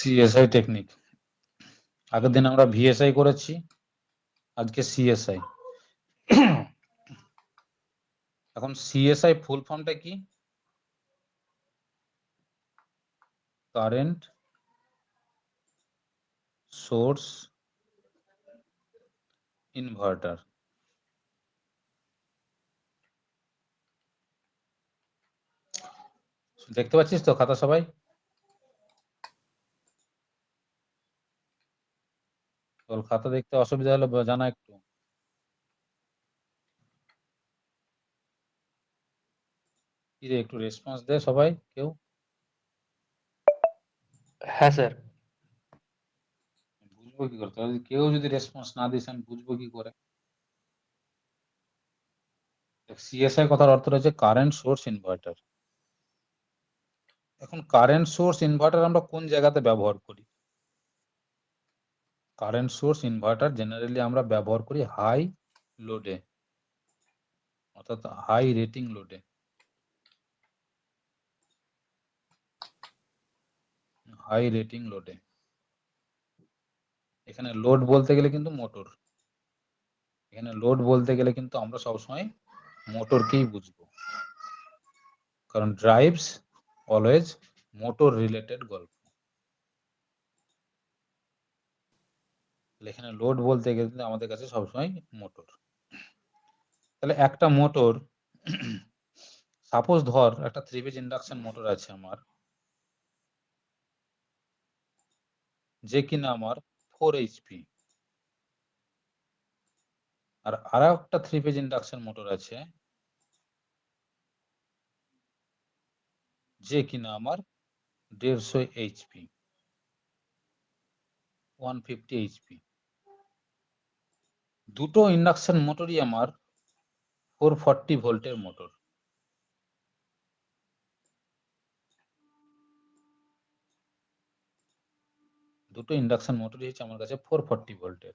CSI technique. আগের দিন আমরা ভিএসআই করেছি, আজকে সিএসআই। এখন সিএসআই ফুল ফর্মটা কি? Current source inverter. দেখতে পাচ্ছিস তো খাতা সবাই? বল, খাতা দেখতে অসুবিধা হলে জানা একটু। কি রে, একটু রেসপন্স দে সবাই, কেউ। হ্যাঁ স্যার। বুঝবো কি করে? তাহলে কেউ যদি রেসপন্স না দিস আমি বুঝবো কি করে? সিএসআই কথার অর্থ রয়েছে কারেন্ট সোর্স ইনভার্টার। এখন কারেন্ট সোর্স ইনভার্টার আমরা কোন জায়গাতে ব্যবহার করি? কারেন্ট সোর্স ইনভার্টার জেনারেলি আমরা ব্যবহার করি হাই লোডে, অর্থাৎ হাই রেটিং লোডে। হাই রেটিং লোডে, এখানে লোড বলতে গেলে কিন্তু মোটর, এখানে লোড বলতে গেলে কিন্তু আমরা সবসময় মোটরকেই বুঝবো, কারণ ড্রাইভস অলওয়েজ মোটর রিলেটেড গল্প। এখানে লোড বলতে গেলে আমাদের কাছে সবসময় মোটর। তাহলে একটা মোটর, সাপোজ ধর একটা 3 ফেজ ইন্ডাকশন মোটর আছে আমার, যে কিনা আমার 4 এইচপি, আর আরো একটা 3 ফেজ ইন্ডাকশন মোটর আছে যে কিনা আমার 150 এইচপি, 150 এইচপি। দুটো ইন্ডাকশন মোটরই আমার 440 ভোল্টের মোটর। দুটো ইন্ডাকশন মোটরই হচ্ছে আমার কাছে 440 ভোল্টের।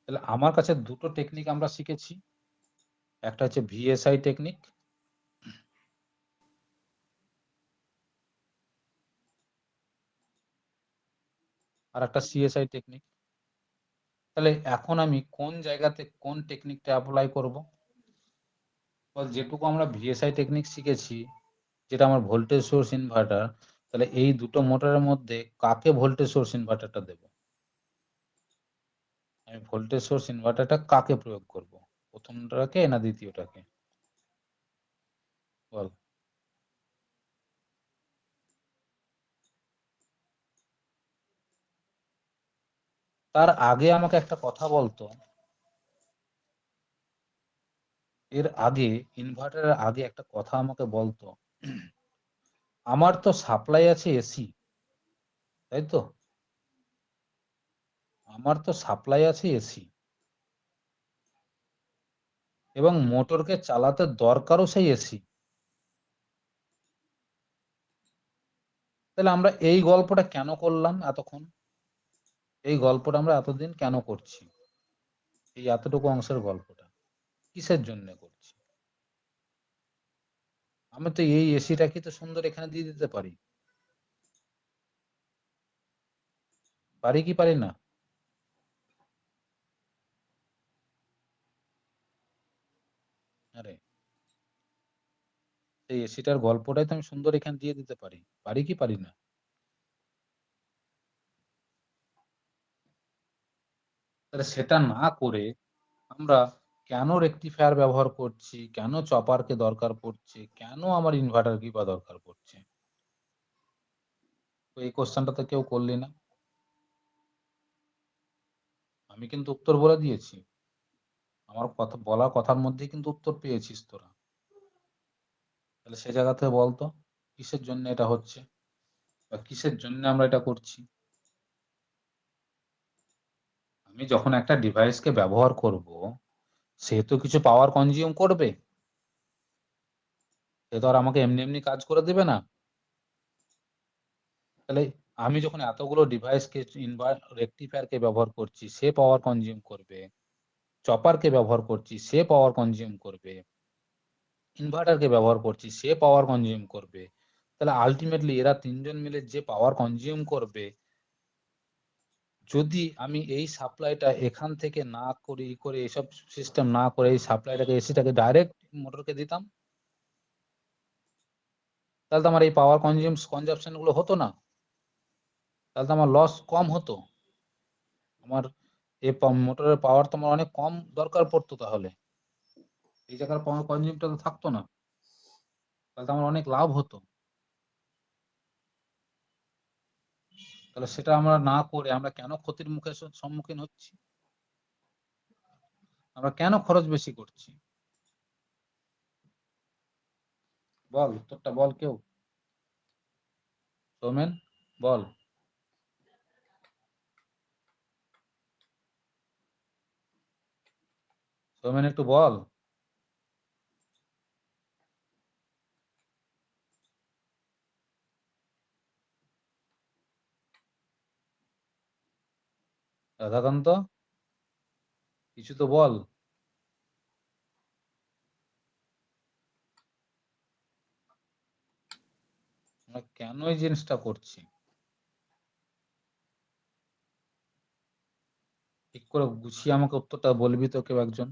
তাহলে আমার কাছে দুটো টেকনিক আমরা শিখেছি, একটা হচ্ছে ভিএসআই টেকনিক, আর একটা সিএসআই টেকনিক। তাহলে এখন আমি কোন জায়গাতে কোন টেকনিকটা অ্যাপ্লাই করব? যেটুকু আমরা ভিএসআই টেকনিক শিখেছি, যেটা আমার ভোল্টেজ সোর্স ইনভার্টার, তাহলে এই দুটো মোটরের মধ্যে কাকে ভোল্টেজ সোর্স ইনভার্টারটা দেব? আমি ভোল্টেজ সোর্স ইনভার্টারটা কাকে প্রয়োগ করব, প্রথমটাকে না দ্বিতীয়টাকে? বল। তার আগে আমাকে একটা কথা বলতো, এর আগে ইনভার্টারের আগে একটা কথা আমাকে বলতো, আমার তো সাপ্লাই আছে এসি, তাই তো? আমার তো সাপ্লাই আছে এসি, এবং মোটরকে চালাতে দরকারও সেই এসি। তাহলে আমরা এই গল্পটা কেন করলাম এতক্ষণ? এই গল্পটা আমরা এতদিন কেন করছি? এই এতটুকু অংশের গল্পটা কিসের জন্য করছি? আমি তো এই এসিটা কি তো সুন্দর এখানে দিয়ে দিতে পারি, পারি কি পারি না? আরে, এই এসিটার গল্পটাই তো আমি সুন্দর এখানে দিয়ে দিতে পারি, পারি কি পারি না? তাহলে সেটা না করে আমরা কেন রেকটিফায়ার ব্যবহার করছি, কেন চপারকে দরকার পড়ছে, কেন আমার ইনভার্টার কি বা দরকার পড়ছে? তো এই কোশ্চেনটা তো কেউ করলি না। আমি কিন্তু উত্তর বলে দিয়েছি, আমার কথা বলা কথার মধ্যেই কিন্তু উত্তর পেয়েছিস তোরা। তাহলে সে জায়গা থেকে বলতো কিসের জন্য এটা হচ্ছে, বা কিসের জন্য আমরা এটা করছি? আমি যখন একটা ডিভাইসকে ব্যবহার করব, সে তো কিছু পাওয়ার কনজিউম করবে, সে তো আর আমাকে এমনি এমনি কাজ করে দেবে না। তাহলে আমি যখন এতগুলো ডিভাইসকে রেকটিফায়ারকে ব্যবহার করছি, সে পাওয়ার কনজিউম করবে, চপারকে ব্যবহার করছি, সে পাওয়ার কনজিউম করবে, ইনভার্টারকে ব্যবহার করছি, সে পাওয়ার কনজিউম করবে। তাহলে আলটিমেটলি এরা তিনজন মিলে যে পাওয়ার কনজিউম করবে, যদি আমি এই সাপ্লাইটা এখান থেকে না করে এইসব সিস্টেম না করে এই সাপ্লাইটাকে এসিটাকে ডাইরেক্ট মোটরকে দিতাম, তাহলে তো আমার এই পাওয়ার কনজাম্পশন গুলো হতো না, তাহলে তো আমার লস কম হতো, আমার এই মোটরের পাওয়ার তো আমার অনেক কম দরকার পড়তো, তাহলে এই জায়গার পাওয়ার কনজিউমটা তো থাকতো না, তাহলে তো আমার অনেক লাভ হতো। তাহলে সেটা আমরা না করে আমরা কেন ক্ষতির মুখে সম্মুখীন হচ্ছি, আমরা কেন খরচ বেশি করছি? বল, উত্তরটা বল কেউ। সৌমেন বল। সৌমেন একটু বল। রাধাকান্ত কিছু তো বল। আমরা কেন এই জিনিসটা করছি, ঠিক করে গুছিয়ে আমাকে উত্তরটা বলবি তো কেউ একজন।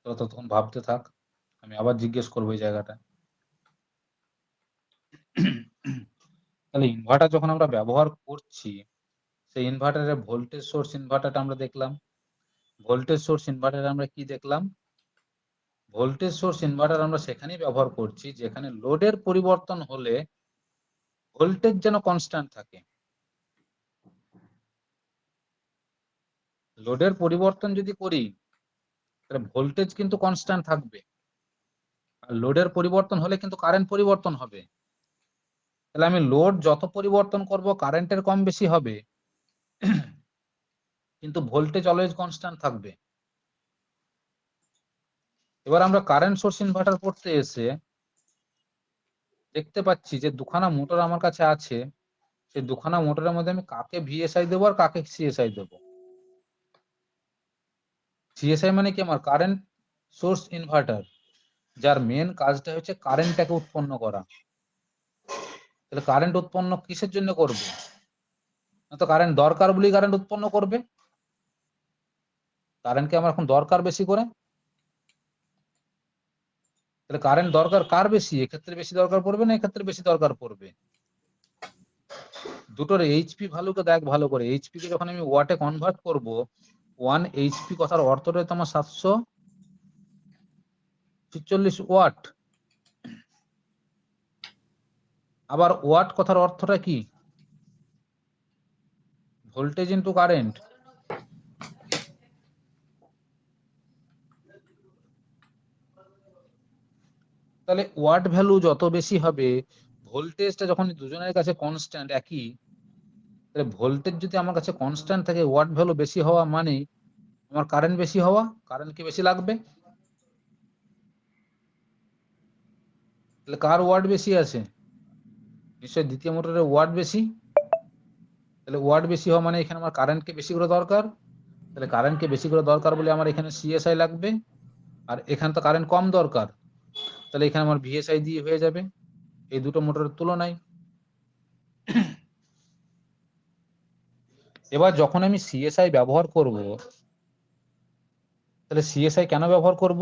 তোরা ততক্ষণ ভাবতে থাক, আমি আবার জিজ্ঞেস করবো এই জায়গাটা। তাহলে ইনভার্টার যখন আমরা ব্যবহার করছি, সেই ইনভার্টারের ভোল্টেজ সোর্স ইনভার্টারটা আমরা দেখলাম। ভোল্টেজ সোর্স ইনভার্টার আমরা কি দেখলাম? ভোল্টেজ সোর্স ইনভার্টার আমরা সেখানেই ব্যবহার করছি যেখানে লোডের পরিবর্তন হলে ভোল্টেজ যেন কনস্ট্যান্ট থাকে। লোডের পরিবর্তন যদি করি তাহলে ভোল্টেজ কিন্তু কনস্ট্যান্ট থাকবে, আর লোডের পরিবর্তন হলে কিন্তু কারেন্ট পরিবর্তন হবে। তাহলে আমি লোড যত পরিবর্তন করব কারেন্টের কম বেশি হবে, কিন্তু ভোল্টেজ অলওয়েজ কনস্ট্যান্ট থাকবে। এবার আমরা কারেন্ট সোর্স ইনভার্টার করতে এসে দেখতে পাচ্ছি যে দুখানা মোটর আমার কাছে আছে, সেই দুখানা মোটরের মধ্যে আমি কাকে ভিএসআই দেবো আর কাকে সিএসআই দেবো। সিএসআই মানে কি? আমার কারেন্ট সোর্স ইনভার্টার, যার মেন কাজটা হচ্ছে কারেন্টটাকে উৎপন্ন করা। তাহলে কারেন্ট উৎপন্ন কিসের জন্য করবে? না তো কারেন্ট দরকার বলেই কারেন্ট উৎপন্ন করবে। কারেন্টকে আমার এখন দরকার বেশি করে, তাহলে কারেন্ট দরকার কার বেশি? এক্ষেত্রে বেশি দরকার পড়বে না এক্ষেত্রে বেশি দরকার পড়বে? দুটোর এইচপি ভ্যালুকে দেখ ভালো করে। এইচপি কে যখন আমি ওয়াটে কনভার্ট করব, 1 এইচপি কথার অর্থটা হচ্ছে আমার 746 ওয়াট। আবার ওয়াট কথার অর্থটা কি? Voltage into current. তাহলে ওয়াট ভ্যালু যত বেশি হবে, ভোল্টেজটা যখন দুজনের কাছে কনস্ট্যান্ট একই, তাহলে ভোল্টেজ যদি আমার কাছে কনস্ট্যান্ট থাকে, ওয়াট ভ্যালু বেশি হওয়া মানে আমার কারেন্ট বেশি হওয়া, কারেন্ট কি বেশি লাগবে। তাহলে কার ওয়াট বেশি আছে? নিশ্চয়ই দ্বিতীয় মোটরের ওয়াট বেশি। তাহলে ওয়াট বেশি হওয়া মানে এখানে আমার কারেন্টকে বেশি করে দরকার, তাহলে কারেন্টকে বেশি করে দরকার বলে আমার এখানে সিএসআই লাগবে, আর এখানে তো কারেন্ট কম দরকার, তাহলে এখানে আমার ভিএসআই দিয়ে হয়ে যাবে এই দুটো মোটরের তুলনায়। এবার যখন আমি সিএসআই ব্যবহার করব, তাহলে সিএসআই কেন ব্যবহার করব?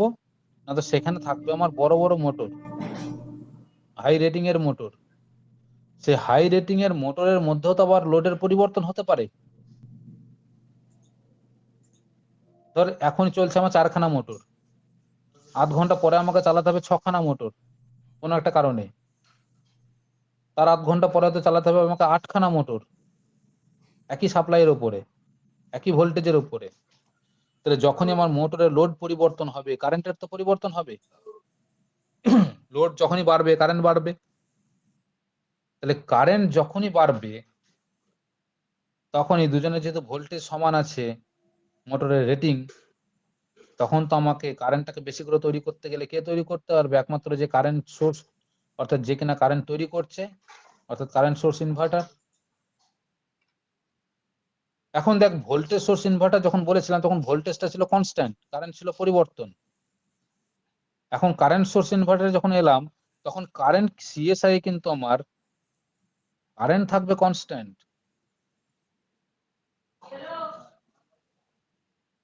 না তো সেখানে থাকবে আমার বড় বড় মোটর, হাই রেটিং এর মোটর। সেই হাই রেটিং এর মোটরের মধ্যেও তো আবার লোডের পরিবর্তন হতে পারে। ধর এখন চলছে আমার 4খানা মোটর, আধ ঘন্টা পরে আমাকে চালাতে হবে 6খানা মোটর কোনো একটা কারণে, তার আধ ঘন্টা পরে তো চালাতে হবে আমাকে 8খানা মোটর, একই সাপ্লাইয়ের উপরে, একই ভোল্টেজের উপরে। তাহলে যখনই আমার মোটরের লোড পরিবর্তন হবে, কারেন্টের তো পরিবর্তন হবে। লোড যখনই বাড়বে কারেন্ট বাড়বে, তাহলে কারেন্ট যখনই বাড়বে তখনই দুজনের যেহেতু ভোল্টেজ সমান আছে, মোটরের রেটিং, তখন তো আমাকে কারেন্টটাকে বেশি করে তৈরি করতে গেলে কে তৈরি করতে পারবে? একমাত্র যে কারেন্ট সোর্স, অর্থাৎ যে কিনা কারেন্ট তৈরি করছে, অর্থাৎ কারেন্ট সোর্স ইনভার্টার। এখন দেখ, ভোল্টেজ সোর্স ইনভার্টার যখন বলেছিলাম তখন ভোল্টেজটা ছিল কনস্ট্যান্ট, কারেন্ট ছিল পরিবর্তন। এখন কারেন্ট সোর্স ইনভার্টারে যখন এলাম, তখন কারেন্ট সিএসআই কিন্তু আমার কারেন্ট থাকবে কনস্ট্যান্ট,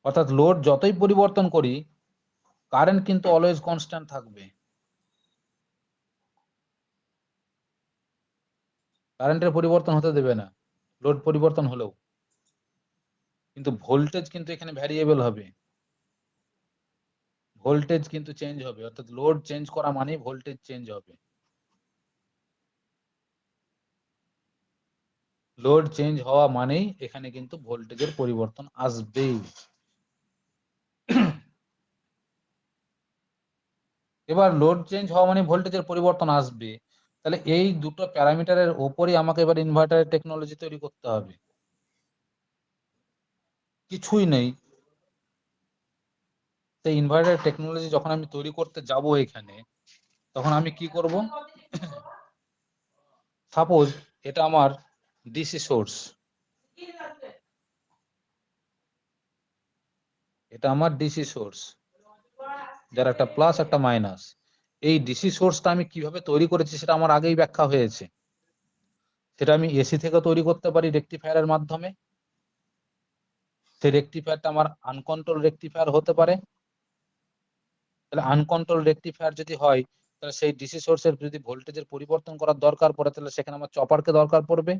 অর্থাৎ লোড যতই পরিবর্তন করি কারেন্ট কিন্তু অলওয়েজ কনস্ট্যান্ট থাকবে। কারেন্টের পরিবর্তন হতে দেবে না লোড পরিবর্তন হলেও, কিন্তু ভোল্টেজ কিন্তু এখানে ভ্যারিয়েবল হবে, ভোল্টেজ কিন্তু চেঞ্জ হবে, অর্থাৎ লোড চেঞ্জ করা মানেই ভোল্টেজ চেঞ্জ হবে। লোড চেঞ্জ হওয়া মানেই এখানে কিন্তু ভোল্টেজের পরিবর্তন আসবেই। এবার লোড চেঞ্জ হওয়া মানে ভোল্টেজের পরিবর্তন আসবে, তাহলে এই দুটো প্যারামিটারের ওপরই আমাকে এবার ইনভার্টারের টেকনোলজি তৈরি করতে হবে। কিছুই নেই, সেই ইনভার্টারের টেকনোলজি যখন আমি তৈরি করতে যাব এখানে, তখন আমি কি করব? সাপোজ এটা আমার ডিসি সোর্স, এটা আমার ডিসি সোর্স যার একটা প্লাস একটা মাইনাস। এই ডিসি সোর্সটা আমি কিভাবে তৈরি করেছি সেটা আমার আগেই ব্যাখ্যা হয়েছে। সেটা আমি এসি থেকে তৈরি করতে পারি রেকটিফায়ারের মাধ্যমে, সেই রেকটিফায়ারটা আমার আনকন্ট্রোল রেকটিফায়ার হতে পারে। তাহলে আনকন্ট্রোল রেকটিফায়ার যদি হয়, তাহলে সেই ডিসি সোর্সের যদি ভোল্টেজের পরিবর্তন করার দরকার পড়ে, তাহলে সেখানে আমার চপারকে দরকার পড়বে,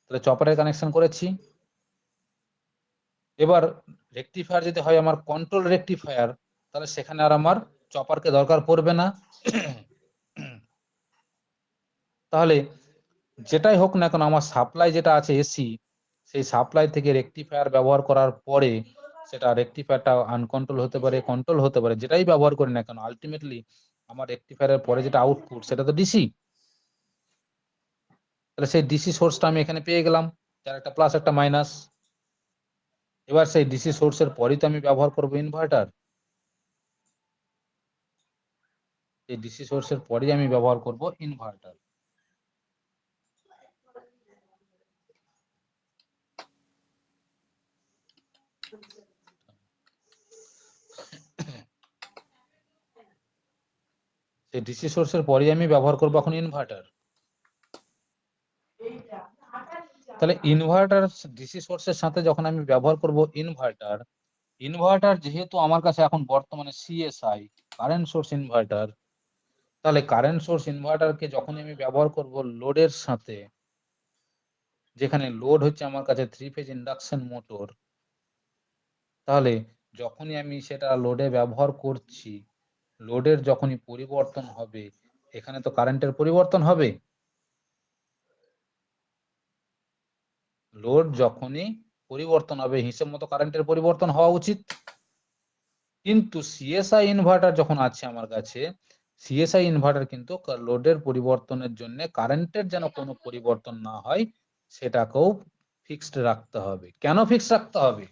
তাহলে চপারের কানেকশন করেছি। এবার রেকটিফায়ার যদি হয় আমার কন্ট্রোল রেকটিফায়ার, তাহলে সেখানে আর আমার চপারকে দরকার পড়বে না। তাহলে যেটাই হোক না কেন আমার সাপ্লাই যেটা আছে এসি, সেই সাপ্লাই থেকে রেকটিফায়ার ব্যবহার করার পরে সেটা রেকটিফায়ারটা আনকন্ট্রোল হতে পারে কন্ট্রোল হতে পারে, যেটাই ব্যবহার করি না কেন আলটিমেটলি আমার রেকটিফায়ারের পরে যেটা আউটপুট সেটা তো ডিসি। তাহলে সেই ডিসি সোর্সটা আমি এখানে পেয়ে গেলাম, যার একটা প্লাস একটা মাইনাস। এবার সেই ডিসি সোর্সের পরেই তো আমি ব্যবহার করব ইনভার্টার, এই ডিসি সোর্সের পরেই আমি ব্যবহার করব ইনভার্টার। সেই ডিসি সোর্সের পরেই আমি ব্যবহার করব এখন ইনভার্টার। তাহলে ইনভার্টার ডিসি সোর্সের সাথে যখন আমি ব্যবহার করব ইনভার্টার, ইনভার্টার যেহেতু আমার কাছে এখন বর্তমানে সিএসআই কারেন্ট সোর্স ইনভার্টার, তাহলে কারেন্ট সোর্স ইনভার্টারকে যখন আমি ব্যবহার করব লোডের সাথে, যেখানে লোড হচ্ছে আমার কাছে 3 ফেজ ইন্ডাকশন মোটর, তাহলে যখনই আমি সেটা লোডে ব্যবহার করছি, লোডের যখনই পরিবর্তন হবে এখানে তো কারেন্টের পরিবর্তন হবে। লোড যখনই পরিবর্তন হবে হিসেব মতো কারেন্টের পরিবর্তন হওয়া উচিত। কিন্তু সিএসআই ইনভার্টার যখন আছে আমার কাছে, সিএসআই ইনভার্টার কিন্তু লোডের পরিবর্তনের জন্য কারেন্টের যেন কোনো পরিবর্তন না হয় সেটাকেও ফিক্সড রাখতে হবে। কেন ফিক্সড রাখতে হবে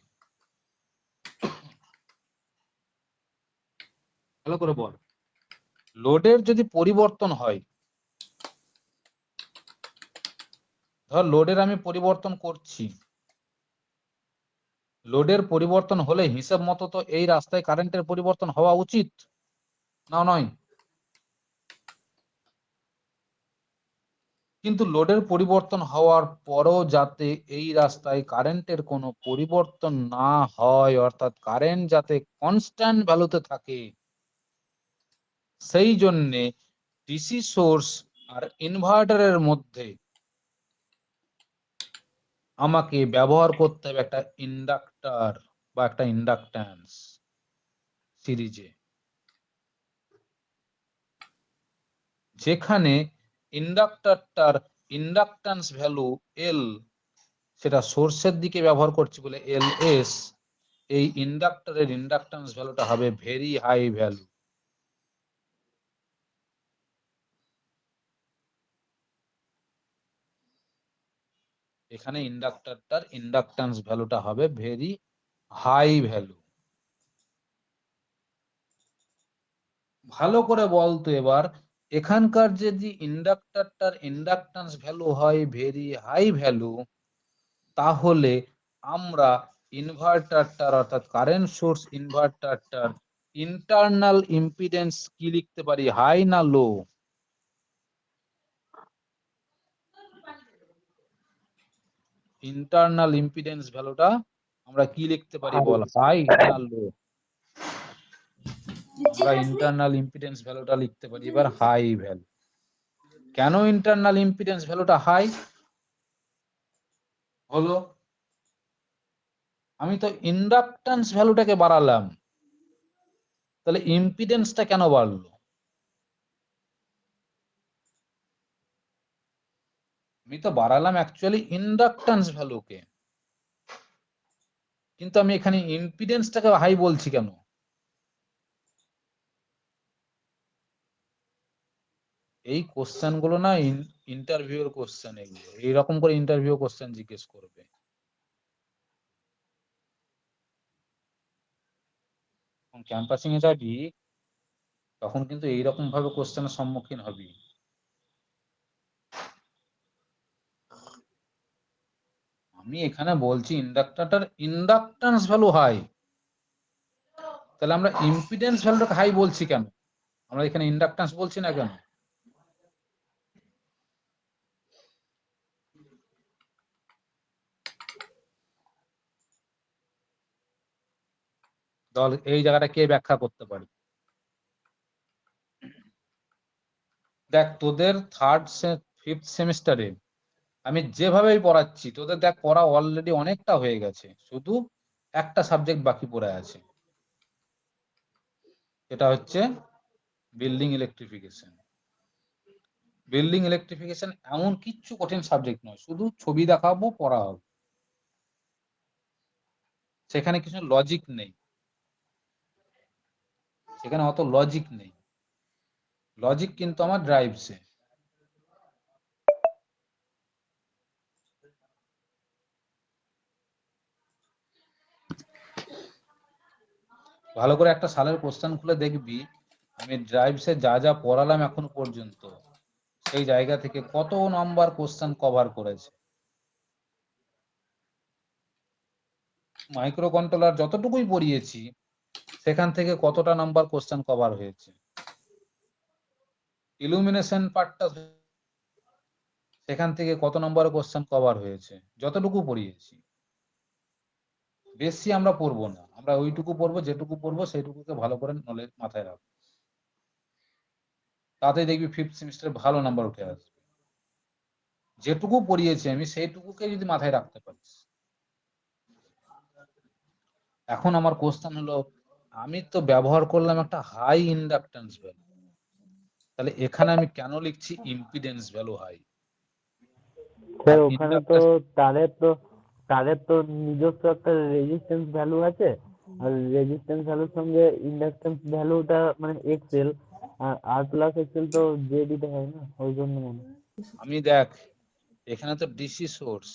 ভালো করে বল। লোডের যদি পরিবর্তন হয়, ধর লোডের আমি পরিবর্তন করছি, লোডের পরিবর্তন হলে হিসাব মতো তো এই রাস্তায় কারেন্টের পরিবর্তন হওয়া উচিত না নয়? কিন্তু লোডের পরিবর্তন হওয়ার পরও যাতে এই রাস্তায় কারেন্টের কোনো পরিবর্তন না হয়, অর্থাৎ কারেন্ট যাতে কনস্ট্যান্ট ভ্যালুতে থাকে, সেই জন্যে ডিসি সোর্স আর ইনভার্টারের মধ্যে আমাকে ব্যবহার করতে হবে একটা ইন্ডাক্টর বা একটা ইন্ডাকট্যান্স সিরিজে, যেখানে ইন্ডাক্টরটার ইন্ডাকট্যান্স ভ্যালু এল, সেটা সোর্সের দিকে ব্যবহার করছি বলে এল এস, এই ইন্ডাক্টরের ইন্ডাকট্যান্স ভ্যালুটা হবে ভেরি হাই ভ্যালু। এখানে ইন্ডাক্টরটার ইন্ডাকট্যান্স ভ্যালুটা হবে ভেরি হাই ভ্যালু। ভালো করে বলতো এবার, এখানকার যদি ইন্ডাক্টরটার ইন্ডাকট্যান্স ভ্যালু হয় ভেরি হাই ভ্যালু, তাহলে আমরা ইনভার্টারটার অর্থাৎ কারেন্ট সোর্স ইনভার্টারটার ইন্টারনাল ইম্পিডেন্স কি লিখতে পারি, হাই না লো? ইন্টারনাল ইম্পিডেন্স ভ্যালুটা আমরা কি লিখতে পারি বল, হাই না লো? আমরা ইন্টারনাল ইম্পিডেন্স ভ্যালুটা লিখতে পারি এবার হাই ভ্যালু। কেন ইন্টারনাল ইম্পিডেন্স ভ্যালুটা হাই হলো? আমি তো ইন্ডাকট্যান্স ভ্যালুটাকে বাড়ালাম, তাহলে ইম্পিডেন্সটা কেন বাড়লো? আমি তো বাড়ালাম অ্যাকচুয়ালি ইন্ডাকট্যান্স ভ্যালুকে, কিন্তু আমি এখানে ইম্পিডেন্সটাকে হাই বলছি কেন? এই কোশ্চেন গুলো না ইন্টারভিউ এর কোশ্চেন, এগুলো এইরকম করে ইন্টারভিউ কোশ্চেন জিজ্ঞেস করবে। ক্যাম্পাসিং এ যাবি তখন কিন্তু এইরকম ভাবে কোশ্চেনের সম্মুখীন হবি। আমি এখানে বলছি ইন্ডাক্টরটার ইন্ডাকট্যান্স ভ্যালু হাই, তাহলে আমরা ইম্পিডেন্স ভ্যালুটাকে হাই বলছি কেন? আমরা এখানে ইন্ডাকট্যান্স বলছি না কেন? দল এই জায়গাটা কে ব্যাখ্যা করতে পারে? দেখ তোদের ফিফথ সেমিস্টারে আমি যেভাবেই পড়াচ্ছি তোদের দেখ পড়া অলরেডি অনেকটা হয়ে গেছে, শুধু একটা সাবজেক্ট বাকি পড়ে আছে, এটা হচ্ছে বিল্ডিং ইলেকট্রিফিকেশন। বিল্ডিং ইলেকট্রিফিকেশন এমন কিচ্ছু কঠিন সাবজেক্ট নয়, শুধু ছবি দেখাবো পড়া হবে, সেখানে কিছু লজিক নেই, সেখানে অত লজিক নেই। লজিক কিন্তু আমার ড্রাইভসে। ভালো করে একটা সালের কোশ্চেন খুলে দেখবি আমি ড্রাইভসে যা যা পড়ালাম এখন পর্যন্ত সেই জায়গা থেকে কত নাম্বার কোশ্চেন কভার করেছে। মাইক্রো কন্ট্রোলার যতটুকুই পড়িয়েছি সেখান থেকে কতটা নাম্বার কোশ্চেন কভার হয়েছে। ইলুমিনেশন পার্টটা সেখান থেকে কত নাম্বার কোশ্চেন কভার হয়েছে, যতটুকু পড়িয়েছি। বেশি আমরা পড়বো না, আমরা ওইটুকু পড়বো, যেটুকু পড়বো সেইটুকুকে ভালো করে নলেজ মাথায় রাখবো, তাতে দেখবি ফিফথ সেমিস্টারে ভালো নাম্বার উঠে আসবে। যেটুকু পড়িয়েছি আমি সেইটুকুকে যদি মাথায় রাখতে পারিস। এখন আমার কোশ্চেন হলো আমি তো ব্যবহার করলাম একটা হাই ইন্ডাকট্যান্স ভ্যালু, তাহলে এখানে আমি কেন লিখছি ইম্পিডেন্স ভ্যালু হাই? স্যার ওখানে তো তাদের তো নিজস্ব একটা রেজিস্ট্যান্স ভ্যালু আছে, আর রেজিস্ট্যান্স ভ্যালুর সঙ্গে ইন্ডাকট্যান্স ভ্যালুটা মানে এক্সেল, আর আর প্লাস এক্সেল তো দিয়ে দিতে হয় না, ওই জন্য মনে হয়। আমি দেখ এখানে তো ডিসি সোর্স,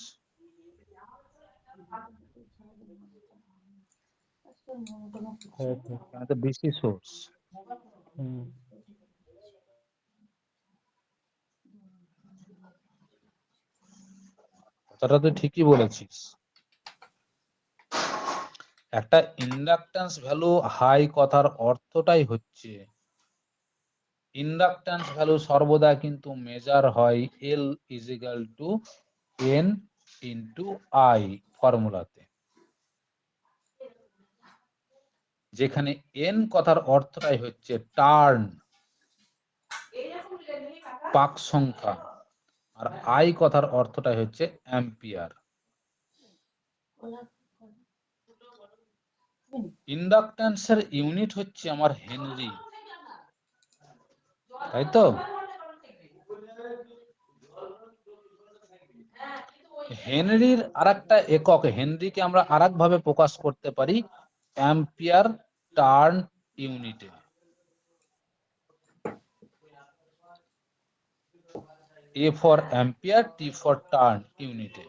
হ্যাঁ স্যার। এখানে তো ডিসি সোর্স, হুম। কথাটা তো ঠিকই বলেছিস। একটা ইন্ডাকট্যান্স ভ্যালু হাই কথার অর্থটাই হচ্ছে ইন্ডাকট্যান্স ভ্যালু সর্বদা কিন্তু মেজার হয় L is equal to N into I ফর্মুলাতে, যেখানে এন কথার অর্থটাই হচ্ছে টার্ন, পাক সংখ্যা, আর আই কথার অর্থটাই হচ্ছে অ্যাম্পিয়ার। ইন্ডাকট্যান্সের ইউনিট হচ্ছে আমার হেনরি, তাই তো? হেনরির আরেকটা একক, হেনরিকে আমরা আরেক ভাবে প্রকাশ করতে পারি অ্যাম্পিয়ার টার্ন ইউনিটে। A for ampere, T for turn ইউনিটে।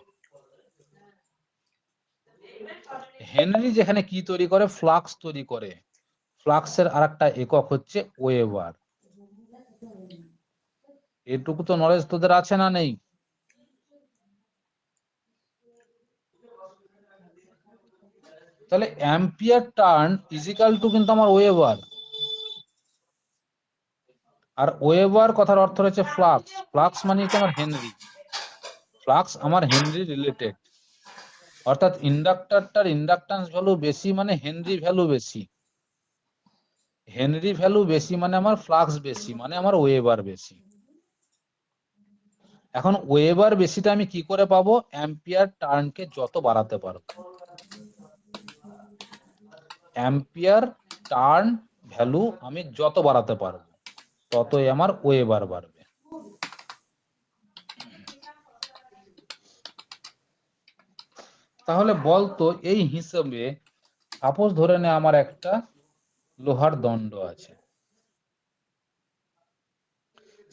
হেনরি যেখানে কি তৈরি করে, ফ্লাক্স তৈরি করে, ফ্লাক্সের আরেকটা একক হচ্ছে ওয়েবার। এটুকু তো নলেজ তোদের আছে না নেই? তাহলে অ্যাম্পিয়ার টার্ন ইজিক্যাল টু কিন্তু আমার ওয়েবার, আর ওয়েবার কথার অর্থ হচ্ছে ফ্লাক্স, ফ্লাক্স মানে কি আমার হেনরি, ফ্লাক্স আমার হেনরি রিলেটেড। অর্থাৎ ইন্ডাক্টরটার ইন্ডাকট্যান্স ভ্যালু বেশি মানে হেনরি ভ্যালু বেশি, হেনরি ভ্যালু বেশি মানে আমার ফ্লাক্স বেশি মানে আমার ওয়েবার বেশি। এখন ওয়েবার বেশিটা আমি কি করে পাবো? অ্যাম্পিয়ার টার্নকে যত বাড়াতে পারবো, অ্যাম্পিয়ার টার্ন ভ্যালু আমি যত বাড়াতে পারবো ততই আমার ওয়েবার বাড়বে। তাহলে বলতো এই হিসেবে সাপোজ ধরে নে আমার একটা লোহার দণ্ড আছে,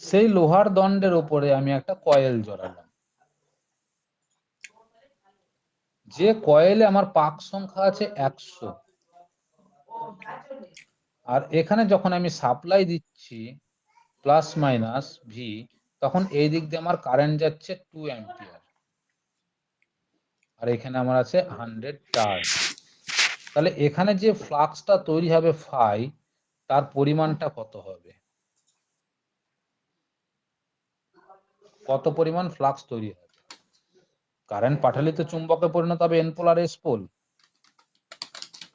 সেই লোহার দণ্ডের উপরে আমি একটা কয়েল জড়ালাম, যে কয়েলে আমার পাক সংখ্যা আছে 100, আর এখানে যখন আমি সাপ্লাই দিচ্ছি প্লাস মাইনাস ভি, তখন এই দিক দিয়ে আমার কারেন্ট যাচ্ছে 2 অ্যাম্পিয়ার, আর এখানে আমার আছে 100 টার্ন। তাহলে এখানে যে ফ্লাক্সটা তৈরি হবে ফাই, তার পরিমাণটা কত হবে? কত পরিমাণ ফ্লাক্স তৈরি হবে? কারেন্ট পাঠালে তো চুম্বকে পরিণত হবে এন পোল আর এস পোল,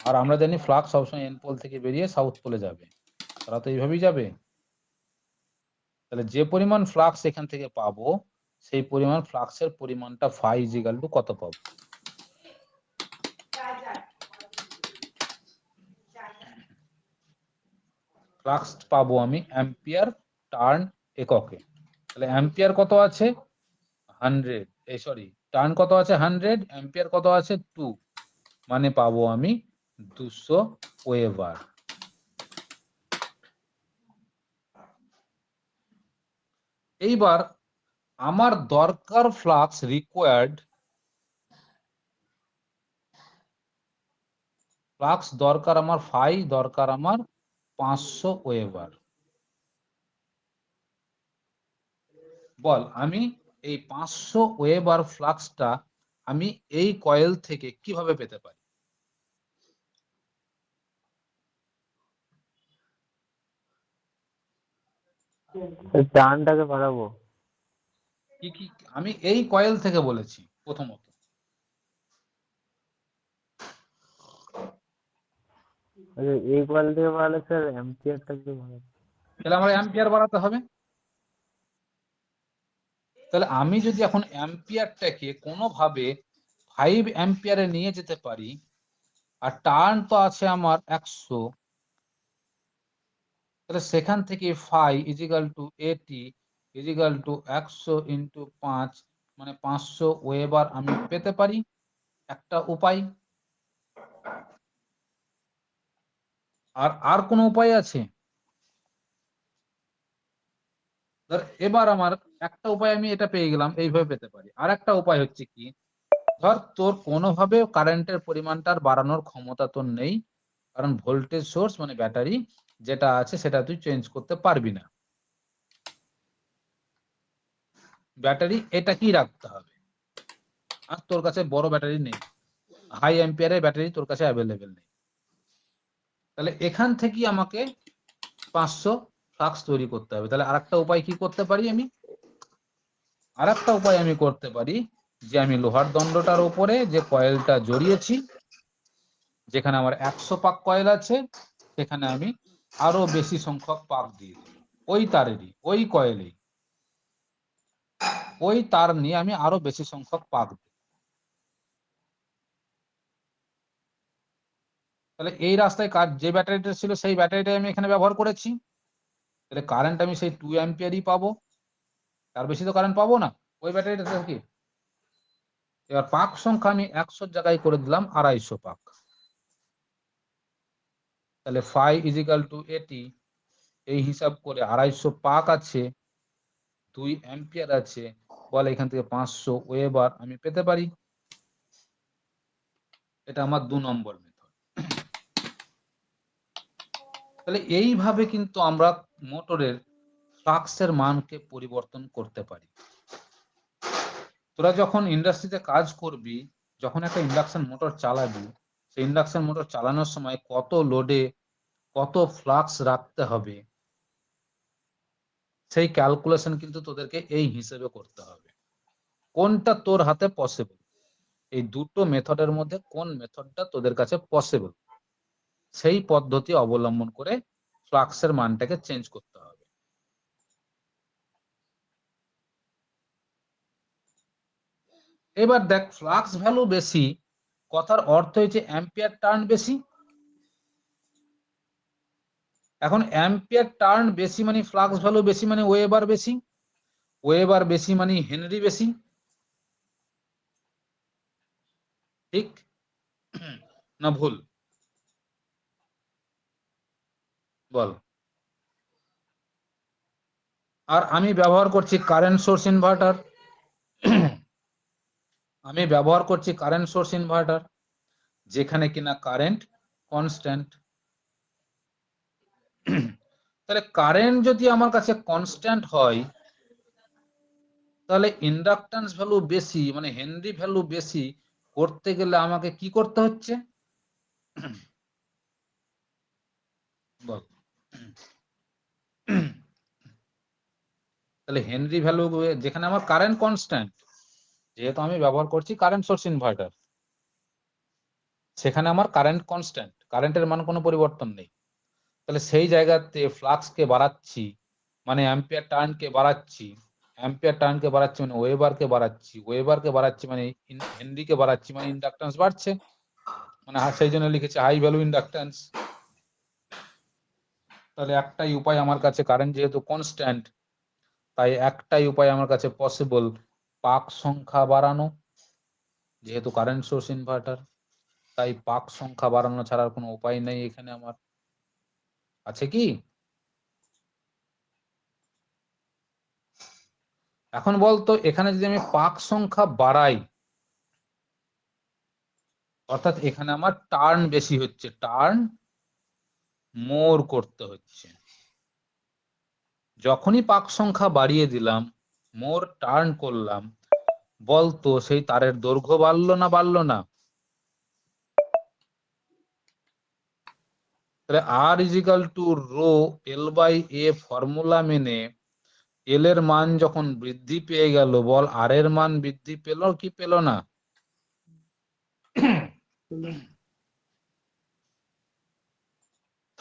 আর আমরা জানি ফ্লাক্স সবসময় এন পোল থেকে বেরিয়ে সাউথ পোলে যাবে, তারা তো এইভাবেই যাবে। তাহলে যে পরিমাণ ফ্লাক্স এখান থেকে পাবো, সেই পরিমাণ ফ্লাক্সের পরিমাণটা ফাই ইজিক্যাল টু কত পাবো? ফ্লাক্স পাবো আমি অ্যাম্পিয়ার টার্ন এককে। তাহলে অ্যাম্পিয়ার কত আছে? 100, এই সরি, টার্ন কত আছে? 100, অ্যাম্পিয়ার কত আছে? 2, মানে পাবো আমি 200 ওয়েবার। এইবার আমার দরকার ফ্লাক্স রিকোয়ার্ড, ফ্লাক্স দরকার আমার ফাই দরকার আমার 500 ওয়েবার। বল আমি এই 500 ওয়েবার ফ্লাক্সটা আমি এই কয়েল থেকে কিভাবে পেতে পারি? টার্নটাকে বাড়াবো। কি কি আমি এই কয়েল থেকে বলেছি প্রথমত। আচ্ছা, এই কয়েল থেকে বাড়ালে স্যার অ্যাম্পিয়ারটাকে বাড়াবো। তাহলে আমার অ্যাম্পিয়ার বাড়াতে হবে। তাহলে আমি যদি এখন অ্যাম্পিয়ারটাকে কোনোভাবে 5 অ্যাম্পিয়ারে নিয়ে যেতে পারি, আর টার্ন তো আছে আমার 100, তাহলে সেখান থেকে ফাই ইজিক্যাল টু এটি ইজিক্যাল টু 100 ইন্টু 5, মানে 500 ওয়েবার আমি পেতে পারি। একটা উপায়। আর কোনো উপায় আছে? ধর এবার আমার একটা উপায় আমি এটা পেয়ে গেলাম, এইভাবে পেতে পারি। আর একটা উপায় হচ্ছে কি, ধর তোর কোনোভাবে কারেন্টের পরিমাণটার বাড়ানোর ক্ষমতা তোর নেই, কারণ ভোল্টেজ সোর্স মানে ব্যাটারি যেটা আছে সেটা তুই চেঞ্জ করতে পারবি না। ব্যাটারি এটা কি রাখতে হবে, আর তোর কাছে বড় ব্যাটারি নেই, হাই অ্যাম্পিয়ারের ব্যাটারি তোর কাছে অ্যাভেলেবেল নেই। তাহলে এখান থেকে আমাকে 500 ফ্লাক্স তৈরি করতে হবে। তাহলে আরেকটা উপায় কি করতে পারি আমি? আরেকটা উপায় আমি করতে পারি যে আমি লোহার দণ্ডটার উপরে যে কয়েলটা জড়িয়েছি, যেখানে আমার 100 পাক কয়েল আছে, সেখানে আমি আরো বেশি সংখ্যক পাক দিয়ে দিই, ওই তারেরই ওই কয়েলেই ওই তার নিয়ে আমি আরো বেশি সংখ্যক পাক দিই। তাহলে এই রাস্তায় কাজ যে ব্যাটারিটা ছিল সেই ব্যাটারিটা আমি এখানে ব্যবহার করেছি, তাহলে কারেন্ট আমি সেই 2 অ্যাম্পিয়ারই পাবো, তার বেশি তো কারেন্ট পাবো না ওই ব্যাটারিটা থেকে। এবার পাক সংখ্যা আমি 100 জায়গায় করে দিলাম 250 পাক। তাহলে ফাই ইজিক্যাল টু এটি, এই হিসাব করে 250 পাক আছে, 2 অ্যাম্পিয়ার আছে, বলে এখান থেকে 500 ওয়েবার আমি পেতে পারি। এটা আমার 2 নম্বর মেথড। তাহলে এইভাবে কিন্তু আমরা মোটরের ফ্লাক্সের মানকে পরিবর্তন করতে পারি। তোরা যখন ইন্ডাস্ট্রিতে কাজ করবি, যখন একটা ইন্ডাকশন মোটর চালাবি, সেই ইন্ডাকশন মোটর চালানোর সময় কত লোডে কত ফ্লাক্স রাখতে হবে, সেই ক্যালকুলেশন কিন্তু তোদেরকে এই হিসেবে করতে হবে, কোনটা তোর হাতে পসিবল। এই দুটো মেথডের মধ্যে কোন মেথডটা তোদের কাছে পসিবল, সেই পদ্ধতি অবলম্বন করে ফ্লাক্সের মানটাকে চেঞ্জ করতে হবে। এবার দেখ, ফ্লাক্স ভ্যালু বেশি কথার অর্থ হচ্ছে অ্যাম্পিয়ার টার্ন বেশি। এখন অ্যাম্পিয়ার টার্ন বেশি মানে ফ্লাক্স ভ্যালু বেশি মানে ওয়েবার বেশি, ওয়েবার বেশি মানে হেনরি বেশি, ঠিক না ভুল বল? আর আমি ব্যবহার করছি কারেন্ট সোর্স ইনভার্টার, আমি ব্যবহার করছি কারেন্ট সোর্স ইনভার্টার, যেখানে কিনা কারেন্ট কনস্ট্যান্ট। তাহলে কারেন্ট যদি আমার কাছে কনস্ট্যান্ট হয়, তাহলে ইন্ডাকট্যান্স ভ্যালু বেশি মানে হেনরি ভ্যালু বেশি করতে গেলে আমাকে কি করতে হচ্ছে বল? তাহলে হেনরি ভ্যালু, যেখানে আমার কারেন্ট কনস্ট্যান্ট, যেহেতু আমি ব্যবহার করছি কারেন্ট সোর্স ইনভার্টার, সেখানে আমার কারেন্ট কনস্ট্যান্ট, কারেন্টের মান কোনো পরিবর্তন নেই। তাহলে সেই জায়গাতে ফ্লাক্সকে বাড়াচ্ছি মানে অ্যাম্পিয়ার টার্নকে বাড়াচ্ছি, অ্যাম্পিয়ার টার্নকে বাড়াচ্ছি মানে ওয়েবারকে বাড়াচ্ছি, ওয়েবারকে বাড়াচ্ছি মানে হেনরিকে বাড়াচ্ছি মানে ইন্ডাকট্যান্স বাড়ছে, মানে সেই জন্য লিখেছে হাই ভ্যালু ইন্ডাকট্যান্স। তাহলে একটাই উপায় আমার কাছে, কারেন্ট যেহেতু কনস্ট্যান্ট, তাই একটাই উপায় আমার কাছে পসিবল, পাক সংখ্যা বাড়ানো। যেহেতু কারেন্ট সোর্স ইনভার্টার, তাই পাক সংখ্যা বাড়ানো ছাড়ার কোনো উপায় নেই এখানে আমার, আছে কি? এখন বলতো, এখানে যদি আমি পাক সংখ্যা বাড়াই, অর্থাৎ এখানে আমার টার্ন বেশি হচ্ছে, টার্ন মোর করতে হচ্ছে। যখনই পাক সংখ্যা বাড়িয়ে দিলাম, মোর টার্ন করলাম, বলতো সেই তারের দৈর্ঘ্য বাড়লো না বাড়লো না? তাহলে R is equal to rho L by A formula মেনে এল এর মান যখন বৃদ্ধি পেয়ে গেল, বল আর এর মান বৃদ্ধি পেল কি পেল না?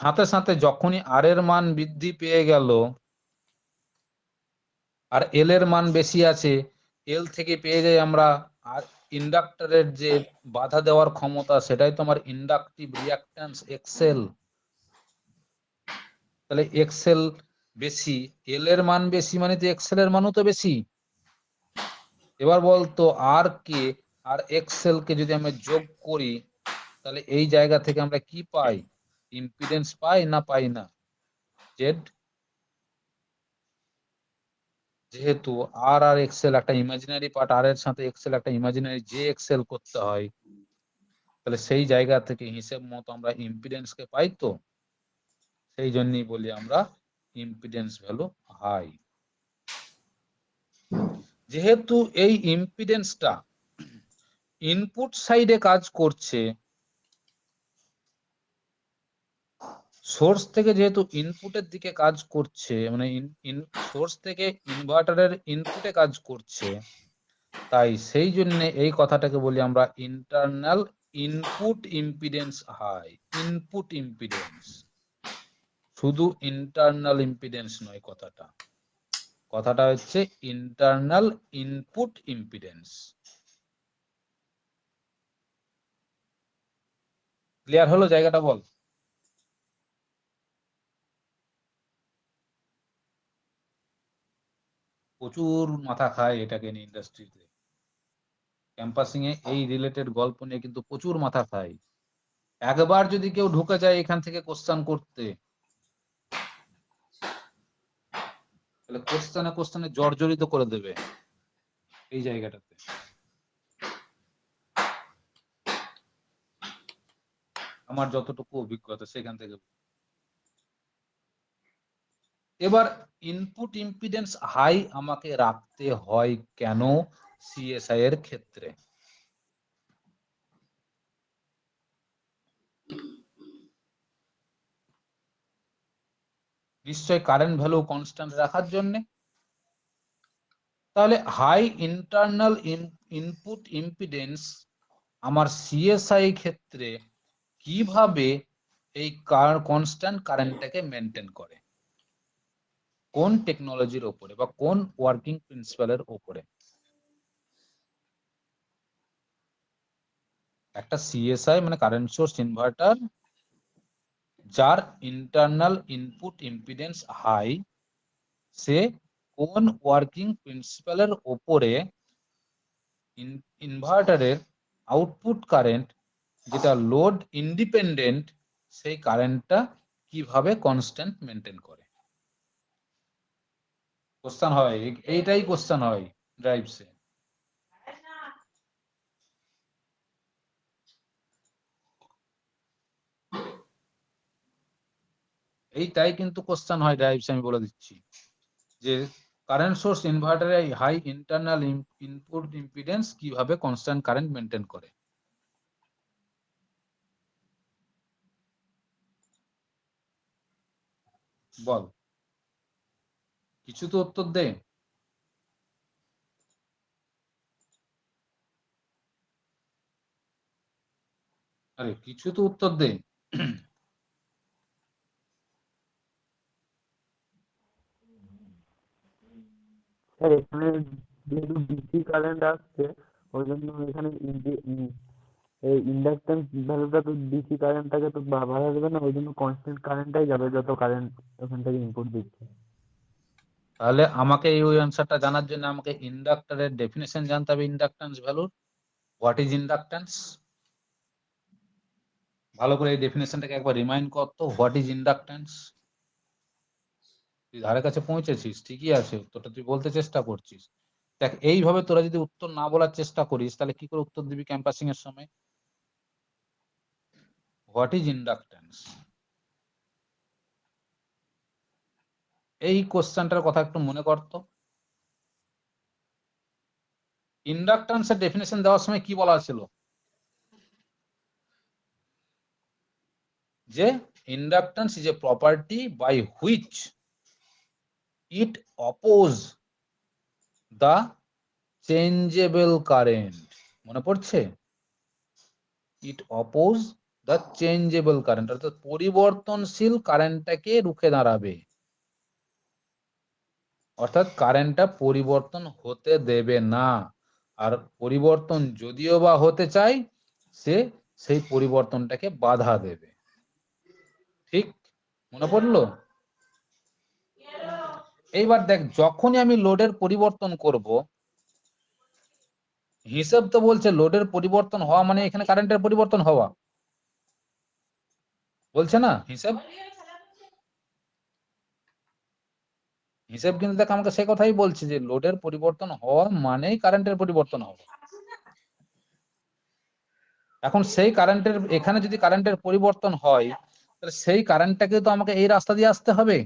সাথে সাথে যখনই আর এর মান বৃদ্ধি পেয়ে গেল আর এল এর মান বেশি আছে, এল থেকে পেয়ে যাই আমরা আর ইন্ডাক্টরের যে বাধা দেওয়ার ক্ষমতা, সেটাই তো আমার ইন্ডাকটিভ রিঅ্যাকট্যান্স এক্সেল। তাহলে এক্সেল বেশি, এল এর মান বেশি মানে তো এক্সেল এর মানও তো বেশি। এবার বলতো আর কে আর এক্সেল কে যদি আমরা যোগ করি, তাহলে এই জায়গা থেকে আমরা কি পাই? ইম্পিডেন্স পাই না পাই না? জেড। যেহেতু আর আর এক্সেল একটা ইমাজিনারি পার্ট, আর এর সাথে এক্সেল একটা ইমাজিনারি জে এক্সেল করতে হয়, তাহলে সেই জায়গা থেকে হিসেব মতো আমরা ইম্পিডেন্স কে পাই। তো সেই জন্যই বলি আমরা ইম্পিডেন্স ভ্যালু হাই। যেহেতু এই ইম্পিডেন্সটা ইনপুট সাইডে কাজ করছে, সোর্স থেকে যেহেতু ইনপুটের দিকে কাজ করছে, মানে সোর্স থেকে ইনভার্টারের ইনপুটে কাজ করছে, তাই সেই জন্য এই কথাটাকে বলি আমরা internal input impedance high. Input impedance, শুধু ইন্টারনাল ইম্পিডেন্স নয়, কথাটা কথাটা হচ্ছে ইন্টারনাল ইনপুট ইম্পিডেন্স। ক্লিয়ার হলো জায়গাটা? বল। প্রচুর মাথা খায় এটাকে নিয়ে ইন্ডাস্ট্রিতে, ক্যাম্পাসিং এ এই রিলেটেড গল্প নিয়ে কিন্তু প্রচুর মাথা খায়। একবার যদি কেউ ঢুকে যায় এখান থেকে কোশ্চেন করতে, তাহলে কোশ্চেনে কোশ্চেনে জর্জরিত করে দেবে এই জায়গাটাতে। আমার যতটুকু অভিজ্ঞতা সেখান থেকে। এবার ইনপুট ইম্পিডেন্স হাই আমাকে রাখতে হয় কেন সিএসআই এর ক্ষেত্রে? নিশ্চয় কারেন্ট ভ্যালু কনস্ট্যান্ট রাখার জন্য। তাহলে হাই ইন্টারনাল ইনপুট ইম্পিডেন্স আমার সিএসআই ক্ষেত্রে কিভাবে এই কনস্ট্যান্ট কারেন্টটাকে মেনটেন করে, কোন টেকনোলজির ওপরে বা কোন ওয়ার্কিং প্রিন্সিপালের ওপরে। একটা সিএসআই মানে কারেন্ট সোর্স ইনভার্টার, যার ইন্টারনাল ইনপুট ইম্পিডেন্স হাই, সে কোন ওয়ার্কিং প্রিন্সিপালের ওপরে ইনভার্টারের আউটপুট কারেন্ট যেটা লোড ইন্ডিপেন্ডেন্ট, সেই কারেন্টটা কিভাবে কনস্ট্যান্ট মেনটেন করে। কোশ্চেন হয়, এইটাই কোশ্চেন হয় ড্রাইভসে। এইটাই কিন্তু কোশ্চেন হয় ড্রাইভসে, আমি বলে দিচ্ছি যে কারেন্ট সোর্স ইনভার্টারে হাই ইন্টারনাল ইনপুট ইম্পিডেন্স কিভাবে কনস্ট্যান্ট কারেন্ট মেনটেন করে। বল, কিছু তো উত্তর দে। আরে কিছু তো উত্তর দে। স্যার এখানে যেহেতু ডিসি কারেন্ট আসছে, ওই জন্য এখানে এই ইন্ডাকট্যান্স ভ্যালুটা তো ডিসি কারেন্টটাকে তো বাড়ানো যাবে না, ওই জন্য কনস্ট্যান্ট কারেন্টটাই যাবে যত কারেন্ট ওখান থেকে ইনপুট দিচ্ছে। তাহলে আমাকে এই ওই অ্যান্সারটা জানার জন্য আমাকে ইন্ডাক্টরের ডেফিনেশন জানতে হবে, ইন্ডাকট্যান্স ভ্যালুর। What is inductance? ভালো করে এই ডেফিনেশনটাকে একবার রিমাইন্ড কর তো, হোয়াট ইজ ইন্ডাকট্যান্স। তুই ধারে কাছে পৌঁছেছিস, ঠিকই আছে, উত্তরটা তুই বলতে চেষ্টা করছিস। দেখ, এইভাবে তোরা যদি উত্তর না বলার চেষ্টা করিস তাহলে কি করে উত্তর দিবি ক্যাম্পাসিং এর সময়? হোয়াট ইজ ইন্ডাকট্যান্স, এই কোশ্চেনটার কথা একটু মনে করতো। ইন্ডাকট্যান্সের ডেফিনেশন দেওয়ার সময় কি বলা ছিল? যে inductance is a property by which it oppose the changeable current. মনে পড়ছে? It oppose the changeable current, অর্থাৎ পরিবর্তনশীল কারেন্টটাকে রুখে দাঁড়াবে, অর্থাৎ কারেন্টটা পরিবর্তন হতে দেবে না। আর পরিবর্তন যদিও বা হতে চায়, সে সেই পরিবর্তনটাকে বাধা দেবে। ঠিক মনে পড়লো? এইবার দেখ, যখনই আমি লোডের পরিবর্তন করব, হিসেব তো বলছে লোডের পরিবর্তন হওয়া মানে এখানে কারেন্টের পরিবর্তন হওয়া, বলছে না হিসেব? হিসেব কিন্তু দেখ আমাকে সে কথাই বলছে যে লোডের পরিবর্তন হওয়া মানেই কারেন্টের পরিবর্তন হবে। এখন সেই কারেন্টের, এখানে যদি কারেন্টের পরিবর্তন হয়, তাহলে সেই কারেন্টটাকে তো আমাকে এই রাস্তা দিয়ে আসতে হবে।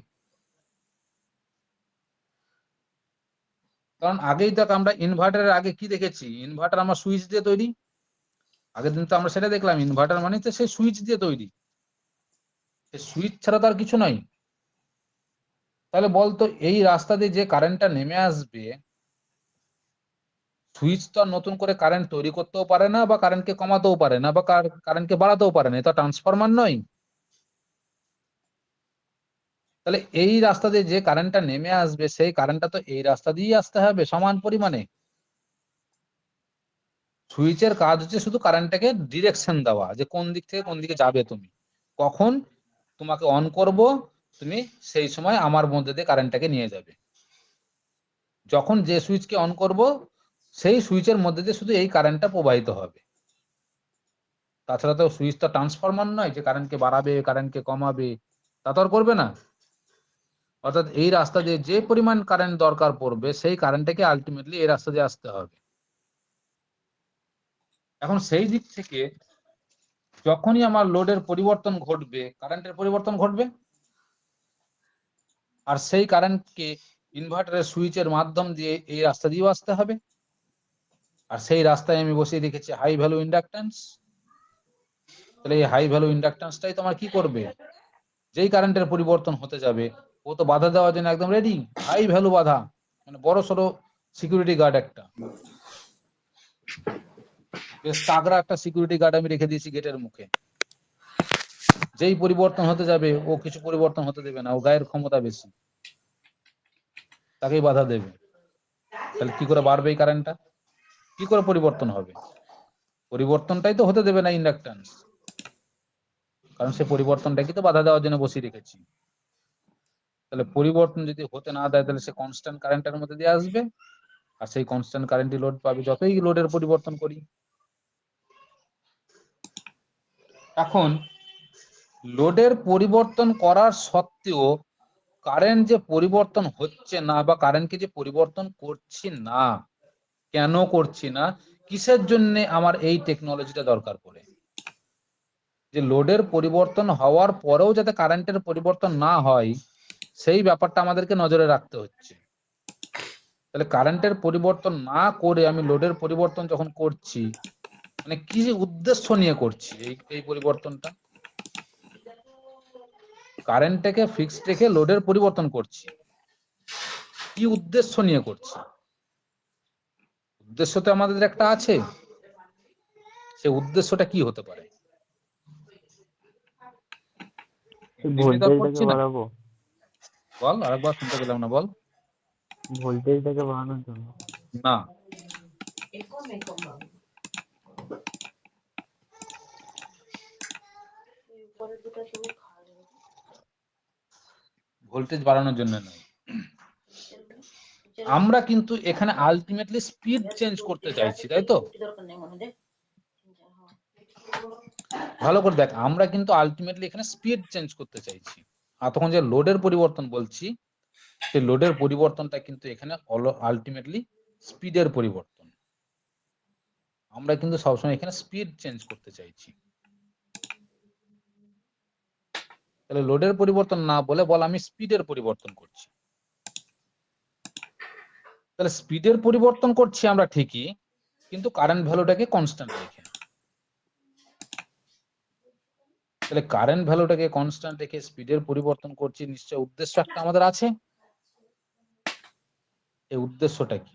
কারণ আগেই তো আমরা ইনভার্টারের আগে কি দেখেছি, ইনভার্টার আমার সুইচ দিয়ে তৈরি। আগের দিন তো আমরা সেটা দেখলাম, ইনভার্টার মানে তো সেই সুইচ দিয়ে তৈরি, সুইচ ছাড়া তো আর কিছু নাই। তাহলে বলতো এই রাস্তা দিয়ে যে কারেন্টটা নেমে আসবে, সুইচ তো আর নতুন করে কারেন্ট তৈরি করতেও পারে না, বা কারেন্টকে কমাতেও পারে না, বা কারেন্টকে বাড়াতেও পারে না, এটা ট্রান্সফরমার নয়। তাহলে এই রাস্তা দিয়ে যে কারেন্টটা নেমে আসবে, সেই কারেন্টটা তো এই রাস্তা দিয়েই আসতে হবে সমান পরিমাণে। সুইচের কাজ হচ্ছে শুধু কারেন্টটাকে ডিরেকশন দেওয়া, যে কোন দিক থেকে কোন দিকে যাবে, তুমি কখন তোমাকে অন করব, তুমি সেই সময় আমার মধ্যে দিয়ে কারেন্টটাকে নিয়ে যাবে। যখন যে সুইচকে অন করব, সেই সুইচের মধ্যে দিয়ে শুধু এই কারেন্টটা প্রবাহিত হবে। তাছাড়া তো সুইচ তো ট্রান্সফরমার নয় যে কারেন্টকে বাড়াবে কারেন্টকে কমাবে, তা তো আর করবে না। অর্থাৎ এই রাস্তা দিয়ে যে পরিমাণ কারেন্ট দরকার পড়বে, সেই কারেন্টটাকে আলটিমেটলি এই রাস্তা দিয়ে আসতে হবে। এখন সেই দিক থেকে যখনই আমার লোডের পরিবর্তন ঘটবে, কারেন্টের পরিবর্তন ঘটবে, আর সেই কারেন্টকে ইনভার্টারের সুইচের মাধ্যম দিয়ে এই রাস্তা দিয়েও আসতে হবে। আর সেই রাস্তায় আমি বসিয়ে রেখেছি হাই ভ্যালু ইন্ডাকট্যান্স। তাহলে এই হাই ভ্যালু ইন্ডাকট্যান্সটাই তোমার কি করবে, যেই কারেন্টের পরিবর্তন হতে যাবে ও তো বাধা দেওয়ার জন্য একদম রেডি, হাই ভ্যালু বাধা, মানে বড় সড়ো সিকিউরিটি গার্ড একটা। বেশ তাগড়া একটা সিকিউরিটি গার্ড আমি রেখে দিয়েছি গেটের মুখে, যেই পরিবর্তন হতে যাবে ও কিছু পরিবর্তন হতে দেবে না, ও গায়ের ক্ষমতা বেশি, তাকেই বাধা দেবে। তাহলে কি করে বাড়বে এই কারেন্টটা, কি করে পরিবর্তন হবে? পরিবর্তনটাই তো হতে দেবে না ইন্ডাকট্যান্স, কারণ সে পরিবর্তনটাকে তো বাধা দেওয়ার জন্য বসিয়ে রেখেছি। তাহলে পরিবর্তন যদি হতে না দেয় তাহলে সে কনস্ট্যান্ট কারেন্টের মধ্যে দিয়ে আসবে, আর সেই কনস্ট্যান্ট কারেন্টই লোড পাবে যতই লোডের পরিবর্তন করি। এখন লোডের পরিবর্তন করার সত্ত্বেও কারেন্ট যে পরিবর্তন হচ্ছে না বা কারেন্টকে যে পরিবর্তন করছি না, কেন করছি না, কিসের জন্য আমার এই টেকনোলজিটা দরকার পড়ে? যে লোডের পরিবর্তন হওয়ার পরেও যাতে কারেন্টের পরিবর্তন না হয় সেই ব্যাপারটা আমাদেরকে নজরে রাখতে হচ্ছে। তাহলে কারেন্টের পরিবর্তন না করে আমি লোডের পরিবর্তন যখন করছি, মানে কি যে উদ্দেশ্য নিয়ে করছি এই পরিবর্তনটা? কারেন্টটাকে ফিক্সড রেখে লোডের পরিবর্তন করছি, কি উদ্দেশ্য নিয়ে করছি? উদ্দেশ্য তো আমাদের একটা আছে, সে উদ্দেশ্যটা কি হতে পারে? নিশ্চয়ই তো আর ভোল্টেজটাকে করছি না। বাড়াবো, বল, আরেকবার শুনতে পেলাম না, বল। ভোল্টেজটাকে বাড়ানোর জন্য। না, ভোল্টেজ বাড়ানোর জন্য নয়। আমরা কিন্তু এখানে আলটিমেটলি স্পিড চেঞ্জ করতে চাইছি, তাই তো? ভালো করে দেখ, আমরা কিন্তু আলটিমেটলি এখানে স্পিড চেঞ্জ করতে চাইছি। আর তখন যে লোডের পরিবর্তন বলছি, সেই লোডের পরিবর্তনটা কিন্তু এখানে আলটিমেটলি স্পিডের পরিবর্তন। আমরা কিন্তু সবসময় এখানে স্পিড চেঞ্জ করতে চাইছি। তাহলে লোডের পরিবর্তন না বলে বল আমি স্পিডের পরিবর্তন করছি। তাহলে স্পিডের পরিবর্তন করছি আমরা ঠিকই, কিন্তু কারেন্ট ভ্যালুটাকে কনস্ট্যান্ট রেখে। তাহলে কারেন্ট ভ্যালুটাকে কনস্ট্যান্ট রেখে স্পিডের পরিবর্তন করছি, নিশ্চয় উদ্দেশ্য একটা আমাদের আছে। এই উদ্দেশ্যটা কি?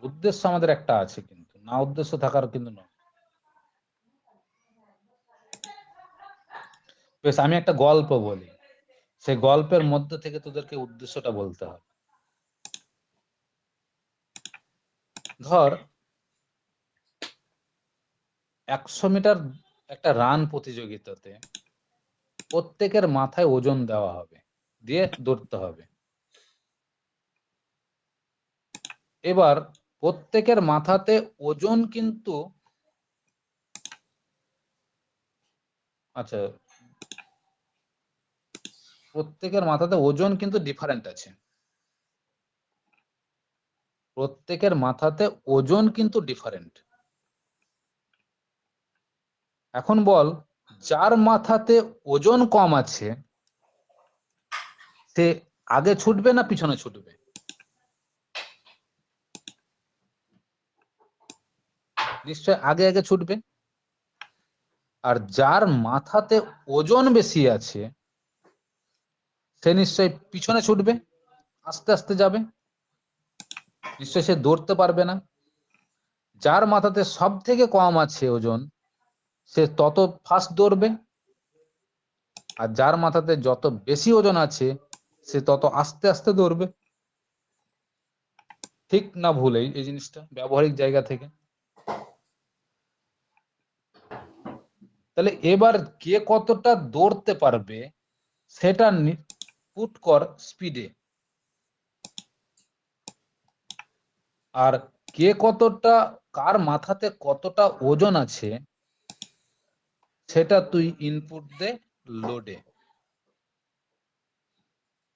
উদ্দেশ্য আমাদের একটা আছে, কিন্তু না উদ্দেশ্য থাকার কিন্তু নয়। বেশ, আমি একটা গল্প বলি, সেই গল্পের মধ্যে থেকে তোদেরকে উদ্দেশ্যটা বলতে হবে। ধর 100 মিটার একটা রান প্রতিযোগিতাতে প্রত্যেকের মাথায় ওজন দেওয়া হবে, দিয়ে দৌড়তে হবে। এবার প্রত্যেকের মাথাতে ওজন কিন্তু, আচ্ছা, প্রত্যেকের মাথাতে ওজন কিন্তু ডিফারেন্ট আছে। প্রত্যেকের মাথাতে ওজন কিন্তু ডিফারেন্ট। এখন বল, যার মাথাতে ওজন কম আছে সে আগে ছুটবে না পিছনে ছুটবে? নিশ্চয় আগে আগে ছুটবে। আর যার মাথাতে ওজন বেশি আছে সে নিশ্চয় পিছনে ছুটবে, আস্তে আস্তে যাবে, নিশ্চয় সে দৌড়তে পারবে না। যার মাথাতে সব থেকে কম আছে ওজন সে তত ফাস্ট দৌড়বে, আর যার মাথাতে যত বেশি ওজন আছে সে তত আস্তে আস্তে দৌড়বে। ঠিক না ভুল এই জিনিসটা ব্যবহারিক জায়গা থেকে? তাহলে এবার কে কতটা দৌড়তে পারবে সেটা পুট কর স্পিডে, আর কে কতটা, কার মাথাতে কতটা ওজন আছে সেটা তুই ইনপুট দে লোডে।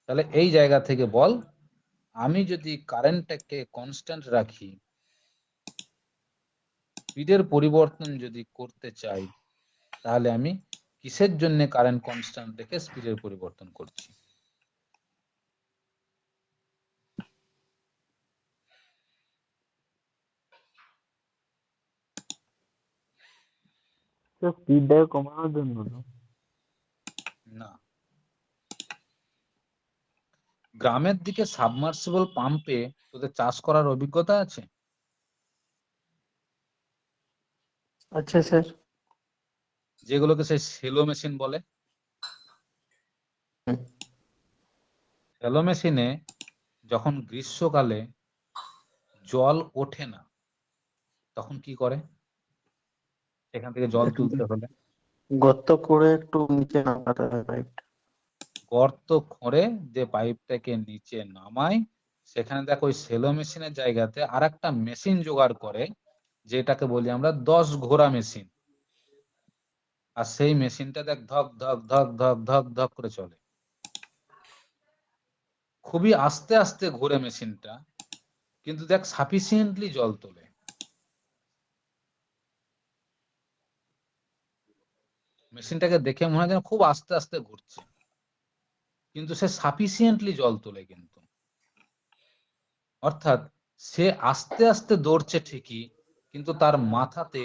তাহলে এই জায়গা থেকে বল, আমি যদি কারেন্টটাকে কনস্ট্যান্ট রাখি, স্পিডের পরিবর্তন যদি করতে চাই, তাহলে আমি কিসের জন্য কারেন্ট কনস্ট্যান্ট রেখে স্পিডের পরিবর্তন করছি? তো স্পিডটাকে কমানোর জন্য তো। না, গ্রামের দিকে সাবমার্সিবল পাম্পে তোদের চাষ করার অভিজ্ঞতা আছে? আচ্ছা স্যার। যেগুলোকে সেই সেলো মেশিন বলে। হুম। সেলো মেশিনে যখন গ্রীষ্মকালে জল ওঠে না তখন কি করে? সেখান থেকে জল তুলতে হলে গর্ত করে একটু নিচে নামাতে হয় পাইপটা। গর্ত খুঁড়ে যে পাইপটাকে নিচে নামায়, সেখানে দেখো ওই সেলো মেশিনের জায়গাতে আর একটা মেশিন জোগাড় করে, যেটাকে বলি আমরা 10 ঘোড়া মেশিন। আর সেই মেশিনটা দেখ ধক ধক ধক ধক ধক ধক করে চলে, খুবই আস্তে আস্তে ঘুরে মেশিনটা, কিন্তু দেখ সাফিসিয়েন্টলি জল তোলে। মেশিনটাকে দেখে মনে হয় যেন খুব আস্তে আস্তে ঘুরছে, কিন্তু সে সাফিসিয়েন্টলি জল তোলে কিন্তু। অর্থাৎ সে আস্তে আস্তে দৌড়ছে ঠিকই, কিন্তু তার মাথাতে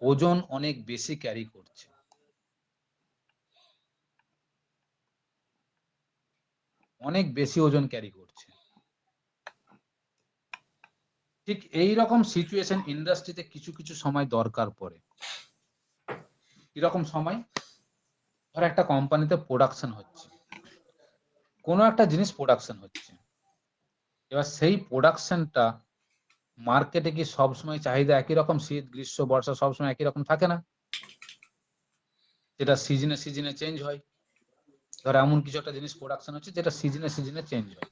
ওজন অনেক বেশি ক্যারি করছে। অনেক বেশি ওজন ক্যারি করছে। ঠিক এই রকম সিচুয়েশন ইন্ডাস্ট্রিতে কিছু কিছু সময় দরকার পড়ে। কিরকম সময়? ধর একটা কোম্পানিতে প্রোডাকশন হচ্ছে, কোনো একটা জিনিস প্রোডাকশন হচ্ছে, এবার সেই প্রোডাকশনটা মার্কেটে কি সবসময় চাহিদা একই রকম, শীত গ্রীষ্ম বর্ষা সবসময় একই রকম থাকে না, যেটা সিজনে সিজনে চেঞ্জ হয়। ধর এমন কিছু একটা জিনিস প্রোডাকশন হচ্ছে যেটা সিজনে সিজনে চেঞ্জ হয়।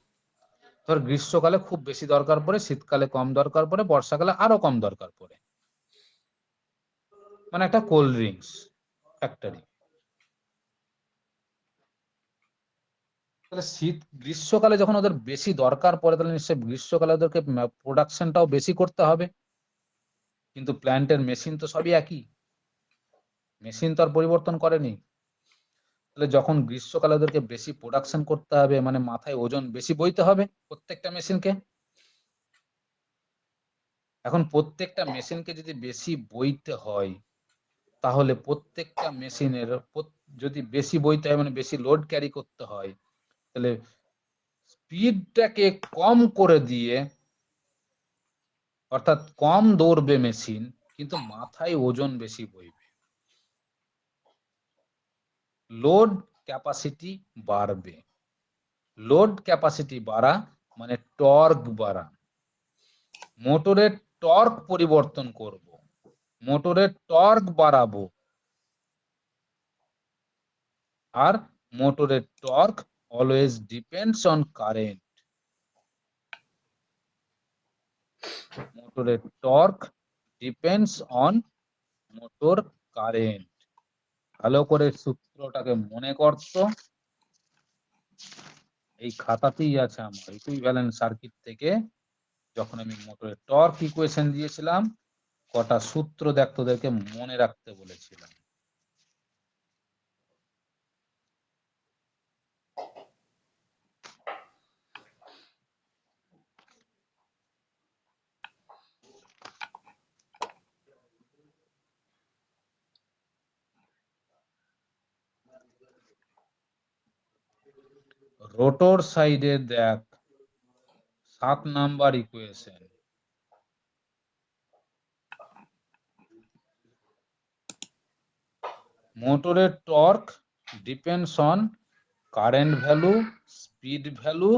ধর গ্রীষ্মকালে খুব বেশি দরকার পড়ে, শীতকালে কম দরকার পড়ে, বর্ষাকালে আরো কম দরকার পড়ে। মানে একটা কোল্ড ড্রিঙ্কস ফ্যাক্টরি, তাহলে শীত গ্রীষ্মকালে যখন ওদের বেশি দরকার পড়ে, তাহলে নিশ্চয়ই গ্রীষ্মকালে ওদেরকে প্রোডাকশনটাও বেশি করতে হবে। কিন্তু প্ল্যান্টের মেশিন তো সবই একই, মেশিন তো আর পরিবর্তন করেনি। তাহলে যখন গ্রীষ্মকালে ওদেরকে বেশি প্রোডাকশন করতে হবে, মানে মাথায় ওজন বেশি বইতে হবে প্রত্যেকটা মেশিনকে। এখন প্রত্যেকটা মেশিনকে যদি বেশি বইতে হয়, তাহলে প্রত্যেকটা মেশিনের যদি বেশি বইতে হয়, মানে বেশি লোড ক্যারি করতে হয়, তাহলে স্পিডটাকে কম করে দিয়ে, অর্থাৎ কম দৌড়বে মেশিন, কিন্তু মাথায় ওজন বেশি বইবে, লোড ক্যাপাসিটি বাড়বে। লোড ক্যাপাসিটি বাড়া মানে টর্ক বাড়া। মোটরের টর্ক পরিবর্তন করব, মোটরের টর্ক বাড়াবো, আর মোটরের torque always depends on current. মোটরের torque depends on motor current. ভালো করে সূত্রটাকে মনে করতো, এই খাতাতেই আছে আমার ইকুইভ্যালেন্ট সার্কিট থেকে, যখন আমি মোটরের টর্ক ইকুয়েশন দিয়েছিলাম, কটা সূত্র দেখ তোদেরকে মনে রাখতে বলেছিলাম। রোটর সাইডে দেখ 7 নাম্বার ইকুয়েশন, মোটরের torque depends on current value, speed value,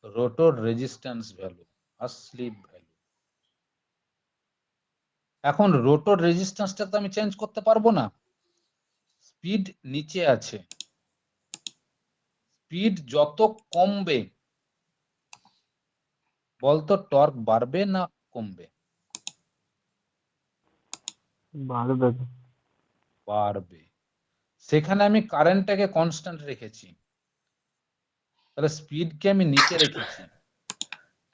rotor resistance value আর স্লিপ ভ্যালু। এখন রোটর রেজিস্ট্যান্সটা তো আমি চেঞ্জ করতে পারবো না, স্পিড নিচে আছে, স্পিড যত কমবে বলতো টর্ক বাড়বে না কমবে? বাড়বে। বাড়বে। সেখানে আমি কারেন্টটাকে কনস্ট্যান্ট রেখেছি, তাহলে স্পিডকে আমি নিচে রেখেছি।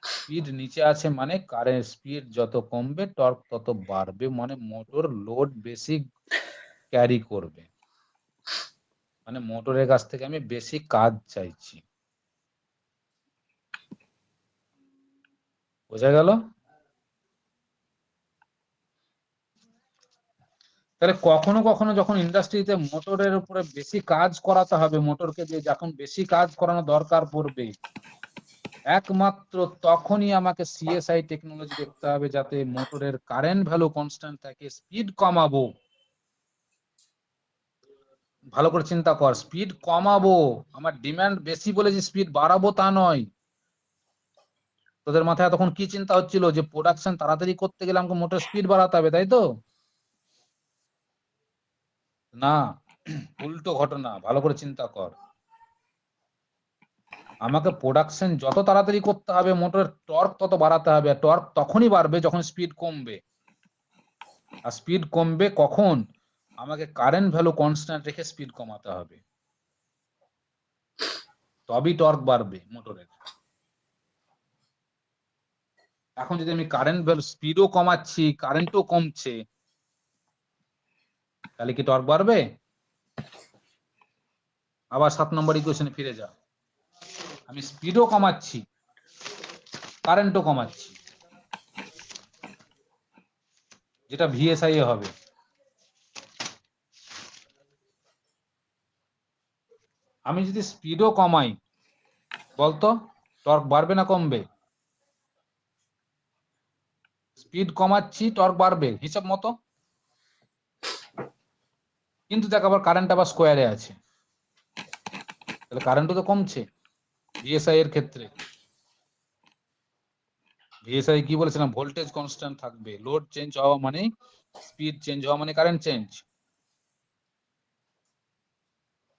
স্পিড নিচে আছে মানে কারেন্ট স্পিড যত কমবে টর্ক তত বাড়বে, মানে মোটর লোড বেশি ক্যারি করবে, মানে মোটরের কাছ থেকে আমি বেশি কাজ চাইছি। বোঝা গেল? তাহলে কখনো কখনো যখন ইন্ডাস্ট্রিতে মোটরের উপরে বেশি কাজ করাতে হবে, মোটরকে দিয়ে যখন বেশি কাজ করানো দরকার পড়বে, একমাত্র তখনই আমাকে সিএসআই টেকনোলজি দেখতে হবে যাতে মোটরের কারেন্ট ভ্যালু কনস্ট্যান্ট থাকে, স্পিড কমাবো। ভালো করে চিন্তা কর, স্পিড কমাবো, আমার ডিমান্ড বেশি বলে যে স্পিড বাড়াবো তা নয়। তোদের মাথায় তখন কি চিন্তা হচ্ছিল যে প্রোডাকশন তাড়াতাড়ি করতে গেলে আমাকে মোটর স্পিড বাড়াতে হবে, তাই তো? না, উল্টো ঘটনা। ভালো করে চিন্তা কর, আমাকে প্রোডাকশন যত তাড়াতাড়ি করতে হবে মোটরের টর্ক তত বাড়াতে হবে। টর্ক তখনই বাড়বে যখন স্পিড কমবে। আর স্পিড কমবে কখন? আমাকে কারেন্ট ভ্যালু কনস্ট্যান্ট রেখে স্পিড কমাতে হবে, তবেই টর্ক বাড়বে মোটরের। এখন যদি আমি কারেন্ট ভ্যালু স্পিডও কমাচ্ছি, কারেন্টও কমছে, তাহলে কি টর্ক বাড়বে? আবার 7 নম্বর ইকুয়েশনে ফিরে যা, আমি স্পিডও কমাচ্ছি, কারেন্টও কমাচ্ছি, যেটা ভিএসআই এ হবে। আমি যদি স্পিডও কমাই, বলতো টর্ক বাড়বে না কমবে? স্পিড কমাচ্ছি, টর্ক বাড়বে হিসাব মতো। কিন্তু দেখ আবার কারেন্ট আবার স্কোয়ারে আছে, তাহলে কারেন্টও তো কমছে ভিএসআই এর ক্ষেত্রে। ভিএসআই কি বলেছিলাম, ভোল্টেজ কনস্ট্যান্ট থাকবে, লোড চেঞ্জ হওয়া মানে স্পিড চেঞ্জ হওয়া মানে কারেন্ট চেঞ্জ।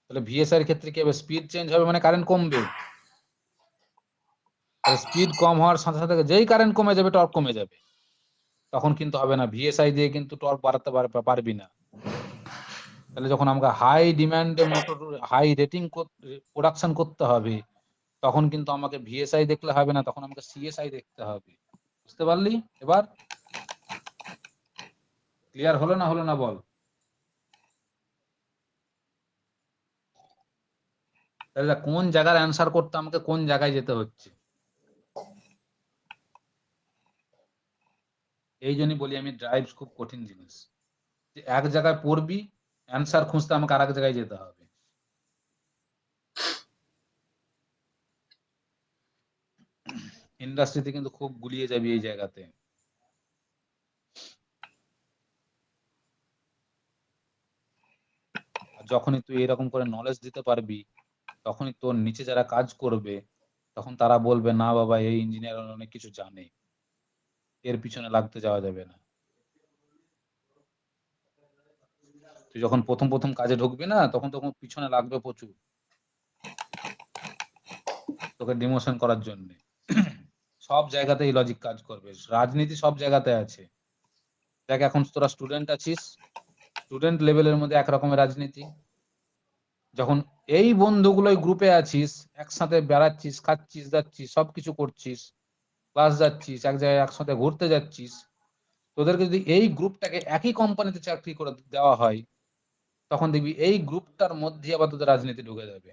তাহলে ভিএসআই এর ক্ষেত্রে কি হবে, স্পিড চেঞ্জ হবে মানে কারেন্ট কমবে। তাহলে স্পিড কম হওয়ার সাথে সাথে যেই কারেন্ট কমে যাবে টর্ক কমে যাবে, তখন কিন্তু হবে না, ভিএসআই দিয়ে কিন্তু টর্ক বাড়াতে পারবি না। তাহলে যখন আমাকে হাই ডিমান্ডে মোটর, হাই রেটিং প্রোডাকশন করতে হবে, তখন কিন্তু আমাকে ভিএসআই দেখলে হবে না, তখন আমাকে সিএসআই দেখতে হবে। বুঝতে পারলি? এবার ক্লিয়ার হলো না, হলো না বল? তাহলে কোন জায়গার অ্যান্সার করতে আমাকে কোন জায়গায় যেতে হচ্ছে। এই জন্যই বলি আমি, ড্রাইভ খুব কঠিন জিনিস, যে এক জায়গায় পড়বি, অ্যান্সার খুঁজতে আমাকে আরেক জায়গায় যেতে হবে। ইন্ডাস্ট্রিতে কিন্তু খুব গুলিয়ে যাবি এই জায়গাতে। আর যখনই তুই এরকম করে নলেজ দিতে পারবি, তখনই তোর নিচে যারা কাজ করবে, তখন তারা বলবে না বাবা এই ইঞ্জিনিয়ার অনেক কিছু জানে, এর পিছনে লাগতে যাওয়া যাবে না। তুই যখন প্রথম প্রথম কাজে ঢুকবি না, তখন তখন পিছনে লাগবে প্রচুর, তোকে ডিমোশন করার জন্য। সব জায়গাতেই লজিক কাজ করবে, রাজনীতি সব জায়গাতে আছে। দেখ এখন তোরা স্টুডেন্ট আছিস, স্টুডেন্ট লেভেলের মধ্যে একরকমের রাজনীতি। যখন এই বন্ধুগুলোই গ্রুপে আছিস, একসাথে বেড়াচ্ছিস, খাচ্ছিস, যাচ্ছিস, সবকিছু করছিস, ক্লাস যাচ্ছিস, এক জায়গায় একসাথে ঘুরতে যাচ্ছিস, তোদেরকে যদি এই গ্রুপটাকে একই কোম্পানিতে চাকরি করে দেওয়া হয়, তখন দেখবি এই গ্রুপটার মধ্যে আবার তোদের রাজনীতি ঢুকে যাবে,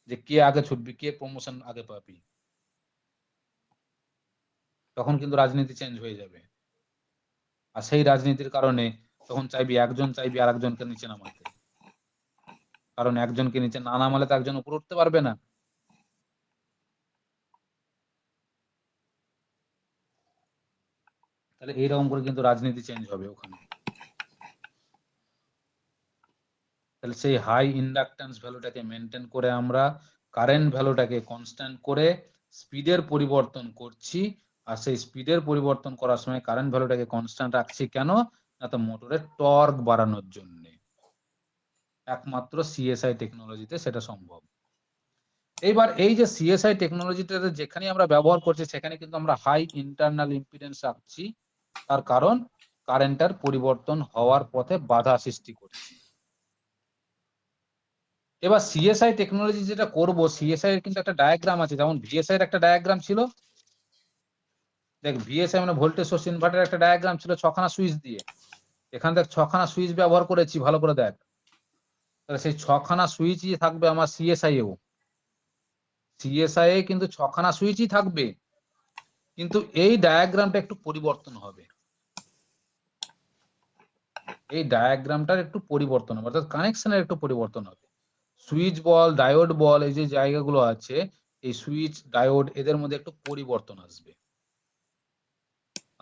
যে কে আগে ছুটবি, কে প্রমোশন আগে পাবি। তখন কিন্তু রাজনীতি চেঞ্জ হয়ে যাবে। আর সেই রাজনীতির কারণে তখন চাইবি, একজন চাইবি আর একজনকে নিচে নামাতে, কারণ একজনকে নিচে না নামালে তো একজন উপরে উঠতে পারবে না। তাহলে এইরকম করে কিন্তু রাজনীতি চেঞ্জ হবে ওখানে। তাহলে সেই হাই ইন্ডাকট্যান্স ভ্যালুটাকে মেনটেন করে আমরা কারেন্ট ভ্যালুটাকে কনস্ট্যান্ট করে স্পিডের পরিবর্তন করছি। আর সেই স্পিডের পরিবর্তন করার সময় কারেন্ট ভ্যালুটাকে কনস্ট্যান্ট রাখছি কেন? না তো মোটরের টর্ক বাড়ানোর জন্য। একমাত্র সিএসআই টেকনোলজিতে সেটা সম্ভব। এইবার এই যে সিএসআই টেকনোলজিটা যেখানে আমরা ব্যবহার করছি, সেখানে কিন্তু আমরা হাই ইন্টারনাল ইম্পিডেন্স রাখছি। তার কারণ কারেন্টের পরিবর্তন হওয়ার পথে বাধা সৃষ্টি করছি। এবার সিএসআই টেকনোলজি যেটা করব, সিএসআই এর কিন্তু একটা ডায়াগ্রাম আছে, যেমন ভিএসআই এর একটা ডায়াগ্রাম ছিল। দেখ ভিএসআই মানে ভোল্টেজ সোর্স ইনভার্টার একটা ডায়াগ্রাম ছিল 6খানা সুইচ দিয়ে। এখানে দেখ 6খানা সুইচ ব্যবহার করেছি, ভালো করে দেখ। তাহলে সেই 6খানা সুইচই থাকবে আমার সিএসআই এও। সিএসআই এ কিন্তু 6খানা সুইচই থাকবে, কিন্তু এই ডায়াগ্রামটা একটু পরিবর্তন হবে। এই ডায়াগ্রামটার একটু পরিবর্তন হবে, অর্থাৎ কানেকশনের একটু পরিবর্তন হবে। সুইচ বল, ডায়োড বল, এই যে জায়গাগুলো আছে, এই সুইচ ডায়োড এদের মধ্যে একটু পরিবর্তন আসবে,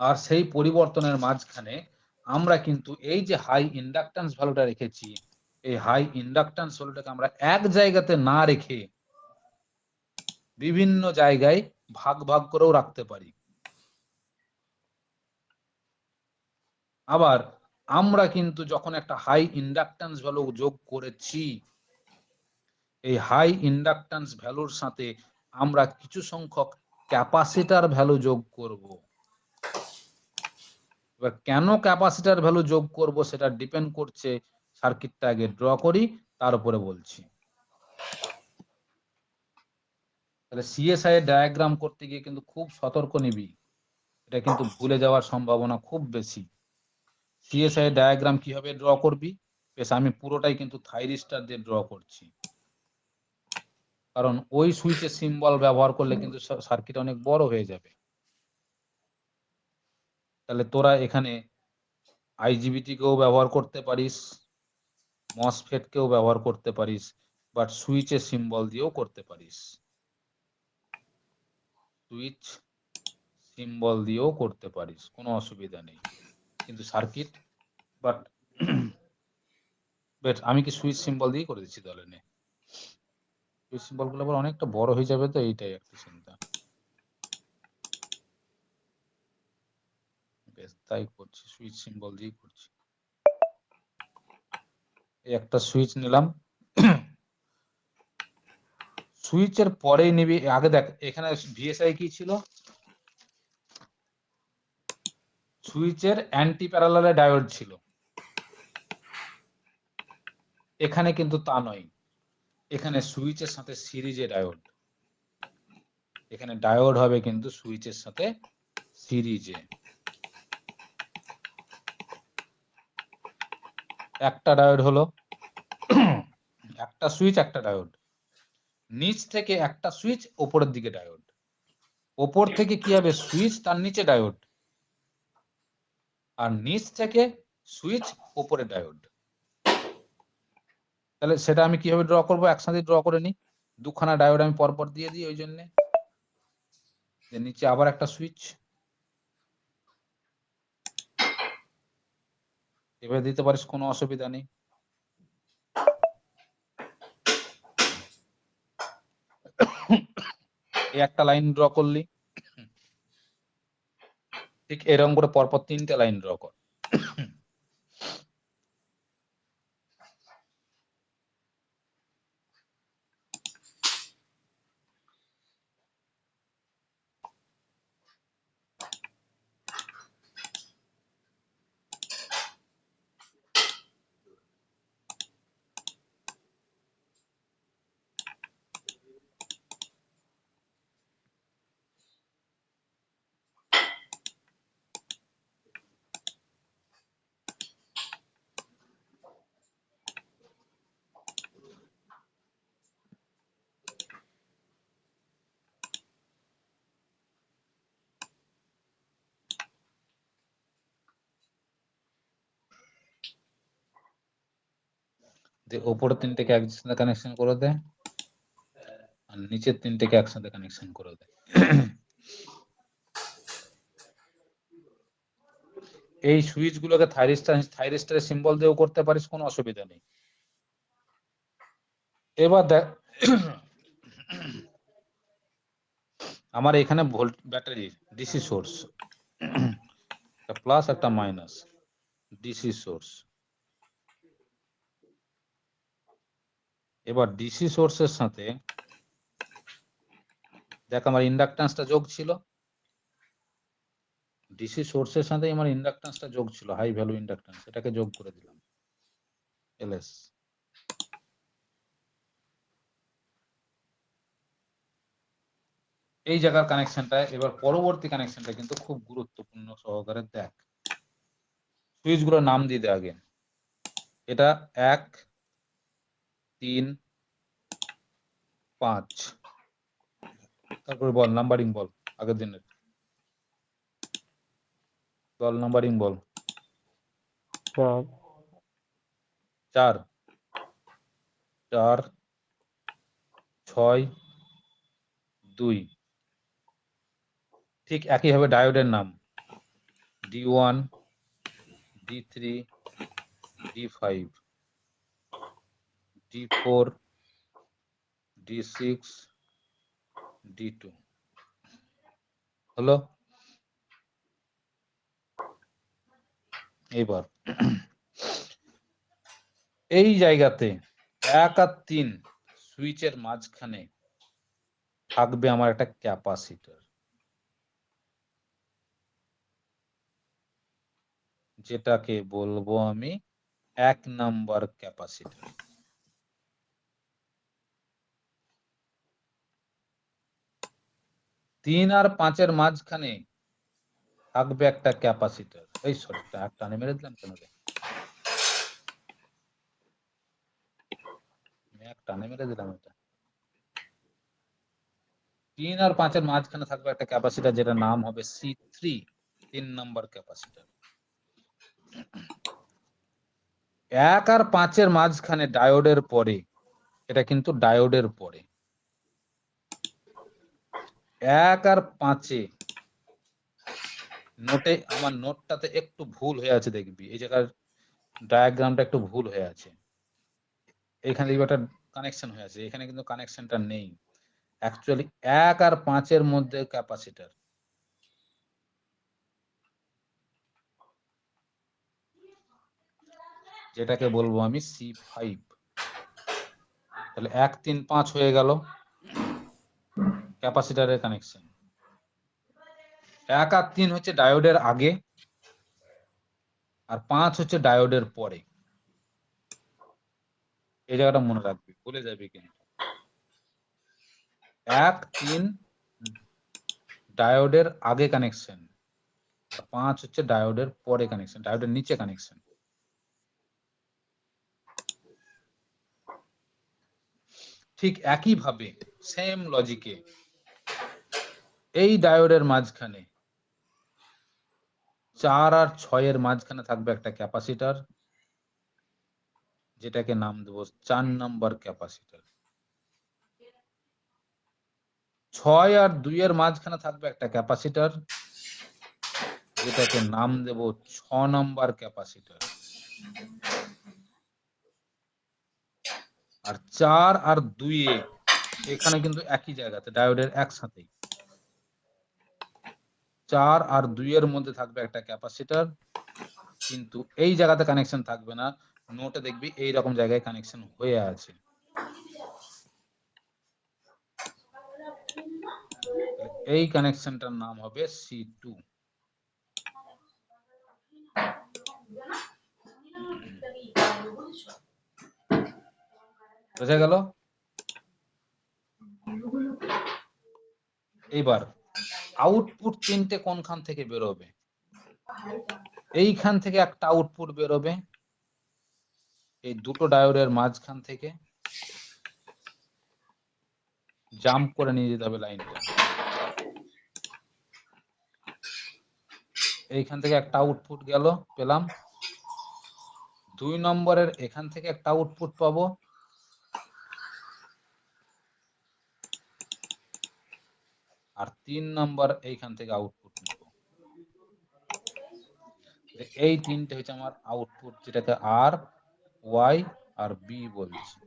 আর সেই পরিবর্তনের মাঝখানে আমরা কিন্তু এই যে হাই ইন্ডাকট্যান্স ভ্যালুটা রেখেছি, এই হাই ইন্ডাকট্যান্স ভ্যালুটাকে আমরা এক জায়গাতে না রেখে বিভিন্ন জায়গায় ভাগ ভাগ করেও রাখতে পারি। আবার আমরা কিন্তু যখন একটা হাই ইন্ডাকট্যান্স ভ্যালু যোগ করেছি, এই হাই ইন্ডাকট্যান্স ভ্যালুর সাথে আমরা কিছু সংখ্যক ক্যাপাসিটার ভ্যালু যোগ করব। এবার কেন ক্যাপাসিটার ভ্যালু যোগ করব সেটা ডিপেন্ড করছে, সার্কিটটা আগে ড্র করি তার উপরে বলছি। তাহলে সিএসআই এর ডায়াগ্রাম করতে গিয়ে কিন্তু খুব সতর্ক নিবি, এটা কিন্তু ভুলে যাওয়ার সম্ভাবনা খুব বেশি। সিএসআই এর ডায়াগ্রাম কিভাবে ড্র করবি, বেশ আমি পুরোটাই কিন্তু থাইরিস্টার দিয়ে ড্র করছি, কারণ ওই সুইচের সিম্বল ব্যবহার করলে কিন্তু সার্কিট অনেক বড় হয়ে যাবে। তাহলে তোরা এখানে আইজিবিটি কেও ব্যবহার করতে পারিস, মসফেট কেও ব্যবহার করতে পারিস, বাট সুইচের সিম্বল দিয়েও করতে পারিস, সুইচ সিম্বল দিয়েও করতে পারিস, কোনো অসুবিধা নেই। কিন্তু সার্কিট বাট বেট আমি কি সুইচ সিম্বল দিয়ে করে দিচ্ছি, তাহলে নে সুইচ সিম্বল গুলো আবার অনেকটা বড় হয়ে যাবে, তো এইটাই একটা চিন্তা। বেশ তাই করছি, সুইচ সিম্বল দিয়ে করছি। এই একটা সুইচ নিলাম, সুইচের পরেই নিবি আগে দেখ এখানে ভিএসআই কি ছিল, সুইচের অ্যান্টি প্যারালালে ডায়োড ছিল, এখানে কিন্তু তা নয়, এখানে সুইচের সাথে সিরিজে ডায়োড, এখানে ডায়োড হবে কিন্তু সুইচের সাথে সিরিজে। একটা ডায়োড হলো, একটা সুইচ একটা ডায়োড, নিচ থেকে একটা সুইচ ওপরের দিকে ডায়োড, ওপর থেকে কি হবে সুইচ তার নিচে ডায়োড, আর নিচ থেকে সুইচ ওপরে ডায়োড। তাহলে সেটা আমি কিভাবে ড্র করবো, একসাথে ড্র করে নিই, দুখানা ডায়োড আমি পরপর দিয়ে দিই, ওই জন্য নিচে আবার একটা সুইচ, এভাবে দিতে পারিস, কোনো অসুবিধা নেই। এই একটা লাইন ড্র করলি, ঠিক এরকম করে পরপর তিনটে লাইন ড্র কর। যে ওপরের তিনটেকে একসাথে কানেকশন করে দে, আর নিচের তিনটেকে একসাথে কানেকশন করে দে। এই সুইচ গুলোকে থাইরিস্টারের সিম্বল দিয়েও করতে পারিস, কোনো অসুবিধা নেই। এবার দেখ আমার এখানে ভোল্ট ব্যাটারি ডিসি সোর্স, একটা প্লাস একটা মাইনাস, ডিসি সোর্স। এবার ডিসি সোর্সের সাথে দেখ আমার ইন্ডাকট্যান্সটা যোগ ছিল, ডিসি সোর্সের সাথে আমার ইন্ডাকট্যান্সটা যোগ ছিল, হাই ভ্যালু ইন্ডাকট্যান্স, এটাকে যোগ করে দিলাম এলএস। এই জায়গার কানেকশনটা, এবার পরবর্তী কানেকশনটা কিন্তু খুব গুরুত্বপূর্ণ সহকারে দেখ, সুইচ গুলোর নাম দিয়ে দে আগে, এটা 1 3 5, তারপরে বল নাম্বারিং বল, আগের দিনের বল নাম্বারিং বল। 4 4 4 6 2। ঠিক একইভাবে ডায়োডের নাম D1, D3, D5, D4, D6, D2 হলো। এবার এই জায়গাতে 1 আর 3 সুইচের মাঝখানে থাকবে আমার একটা ক্যাপাসিটর, যেটাকে বলবো আমি 1 নাম্বার ক্যাপাসিটর। তিন আর 5-এর মাঝখানে থাকবে একটা ক্যাপাসিটর। এই সরি, টানে মেরে দিলাম কেন রে? টানে মেরে দিলাম এটা। 3 আর 5-এর মাঝখানে থাকবে একটা ক্যাপাসিটর, যেটা নাম হবে C3, 3 নাম্বার ক্যাপাসিটর। 1 আর 5-এর মাঝখানে ডায়োডের পরে, এটা কিন্তু ডায়োডের পরে, 1 আর 5-এ নোটে, আমার নোটটাতে একটু ভুল হয়ে আছে দেখবি, এই জায়গার ডায়াগ্রামটা একটু ভুল হয়ে আছে। এখানে দেখবি একটা কানেকশন হয়ে আছে, এখানে কিন্তু কানেকশনটা নেই। অ্যাকচুয়ালি 1 আর 5-এর মধ্যে ক্যাপাসিটর, যেটাকে বলবো আমি C5। তাহলে 1, 3, 5 হয়ে গেল ক্যাপাসিটরের কানেকশন। 1 আর 3 হচ্ছে ডায়োডের আগে, আর 5 হচ্ছে ডায়োডের পরে। এই জায়গাটা মনে রাখবি, ভুলে যাবি কিন্তু। 1, 3 ডায়োডের আগে কানেকশন, 5 হচ্ছে ডায়োডের পরে কানেকশন, ডায়োডের নিচে কানেকশন। ঠিক একইভাবে সেম লজিকে এই ডায়োডের মাঝখানে 4 আর 6-এর মাঝখানে থাকবে একটা ক্যাপাসিটর, যেটাকে নাম দেবো 4 নাম্বার ক্যাপাসিটর। 6 আর 2-এর মাঝখানে থাকবে একটা ক্যাপাসিটর, যেটাকে নাম দেব 6 নাম্বার ক্যাপাসিটর। আর 4 আর 2-এ এখানে কিন্তু একই জায়গাতে ডায়োডের একসাথেই 4 আর 2-এর মধ্যে থাকবে একটা ক্যাপাসিটর, কিন্তু এই জায়গাতে কানেকশন থাকবে না, নোটে দেখবি এই রকম জায়গায় কানেকশন হয়ে আছে। এই কানেকশনটার নাম হবে C2। বোঝা গেল? এইবার আউটপুট 3টে কোনখান থেকে বেরোবে? এইখান থেকে একটা আউটপুট বেরোবে, এই দুটো ডায়োডের মাঝখান থেকে জাম্প করে নিয়ে যেতে হবে লাইনটা। এইখান থেকে একটা আউটপুট গেল, পেলাম। 2 নম্বরের এখান থেকে একটা আউটপুট পাবো, আর 3 নম্বর এইখান থেকে আউটপুট নেব। এই তিনটে হচ্ছে আমার আউটপুট, যেটাকে আর, ওয়াই আর বি বলছি।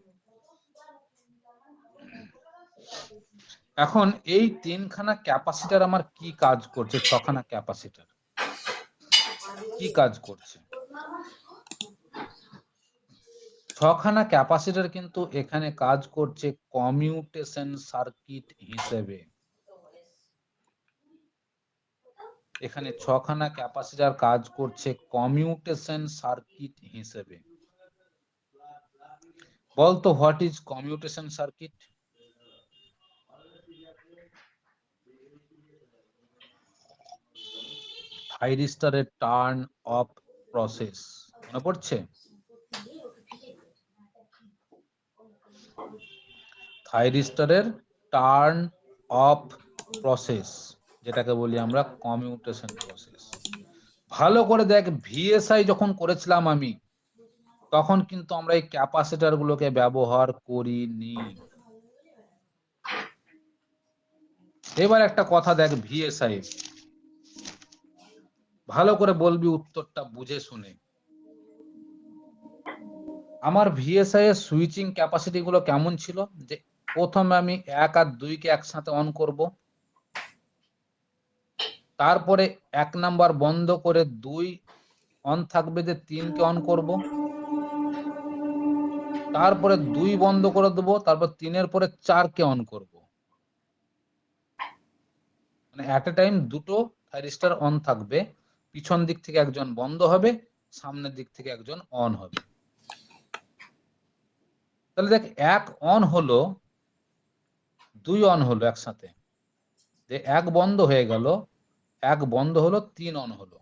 এখন এই 3খানা ক্যাপাসিটর আমার কি কাজ করছে? 6খানা ক্যাপাসিটর কি কাজ করছে? 6খানা ক্যাপাসিটর কিন্তু এখানে কাজ করছে কমিউটেশন সার্কিট হিসেবে। এখানে 6খানা ক্যাপাসিটর কাজ করছে কমিউটেশন সার্কিট হিসেবে। বলতো হোয়াট ইজ কমিউটেশন সার্কিট? থাইরিস্টরের টার্ন অফ প্রসেস মনে পড়ছে? থাইরিস্টরের টার্ন অফ প্রসেস, যেটাকে বলি আমরা কমিউটেশন প্রসেস। ভালো করে দেখ, ভিএসআই যখন করেছিলাম আমি, তখন কিন্তু আমরা এই ক্যাপাসিটর গুলোকে ব্যবহার করিনি। এবার একটা কথা দেখ, ভিএসআই ভালো করে বলবি উত্তরটা বুঝে শুনে। আমার ভিএসআই এর সুইচিং ক্যাপাসিটি গুলো কেমন ছিল, যে প্রথমে আমি 1 আর 2 কে একসাথে অন করব, তারপরে 1 নাম্বার বন্ধ করে 2 অন থাকবে, যে 3 কে অন করব, তারপরে 2 বন্ধ করে দেবো, তারপর 3 এর পরে 4 কে অন করব। মানে এট এ টাইম দুটো থাইরিস্টর অন থাকবে, পিছন দিক থেকে একজন বন্ধ হবে, সামনের দিক থেকে একজন অন হবে। তাহলে দেখ 1 অন হলো, 2 অন হলো একসাথে, যে 1 বন্ধ হয়ে গেল, 1 বন্ধ হলো, 3 অন হলো,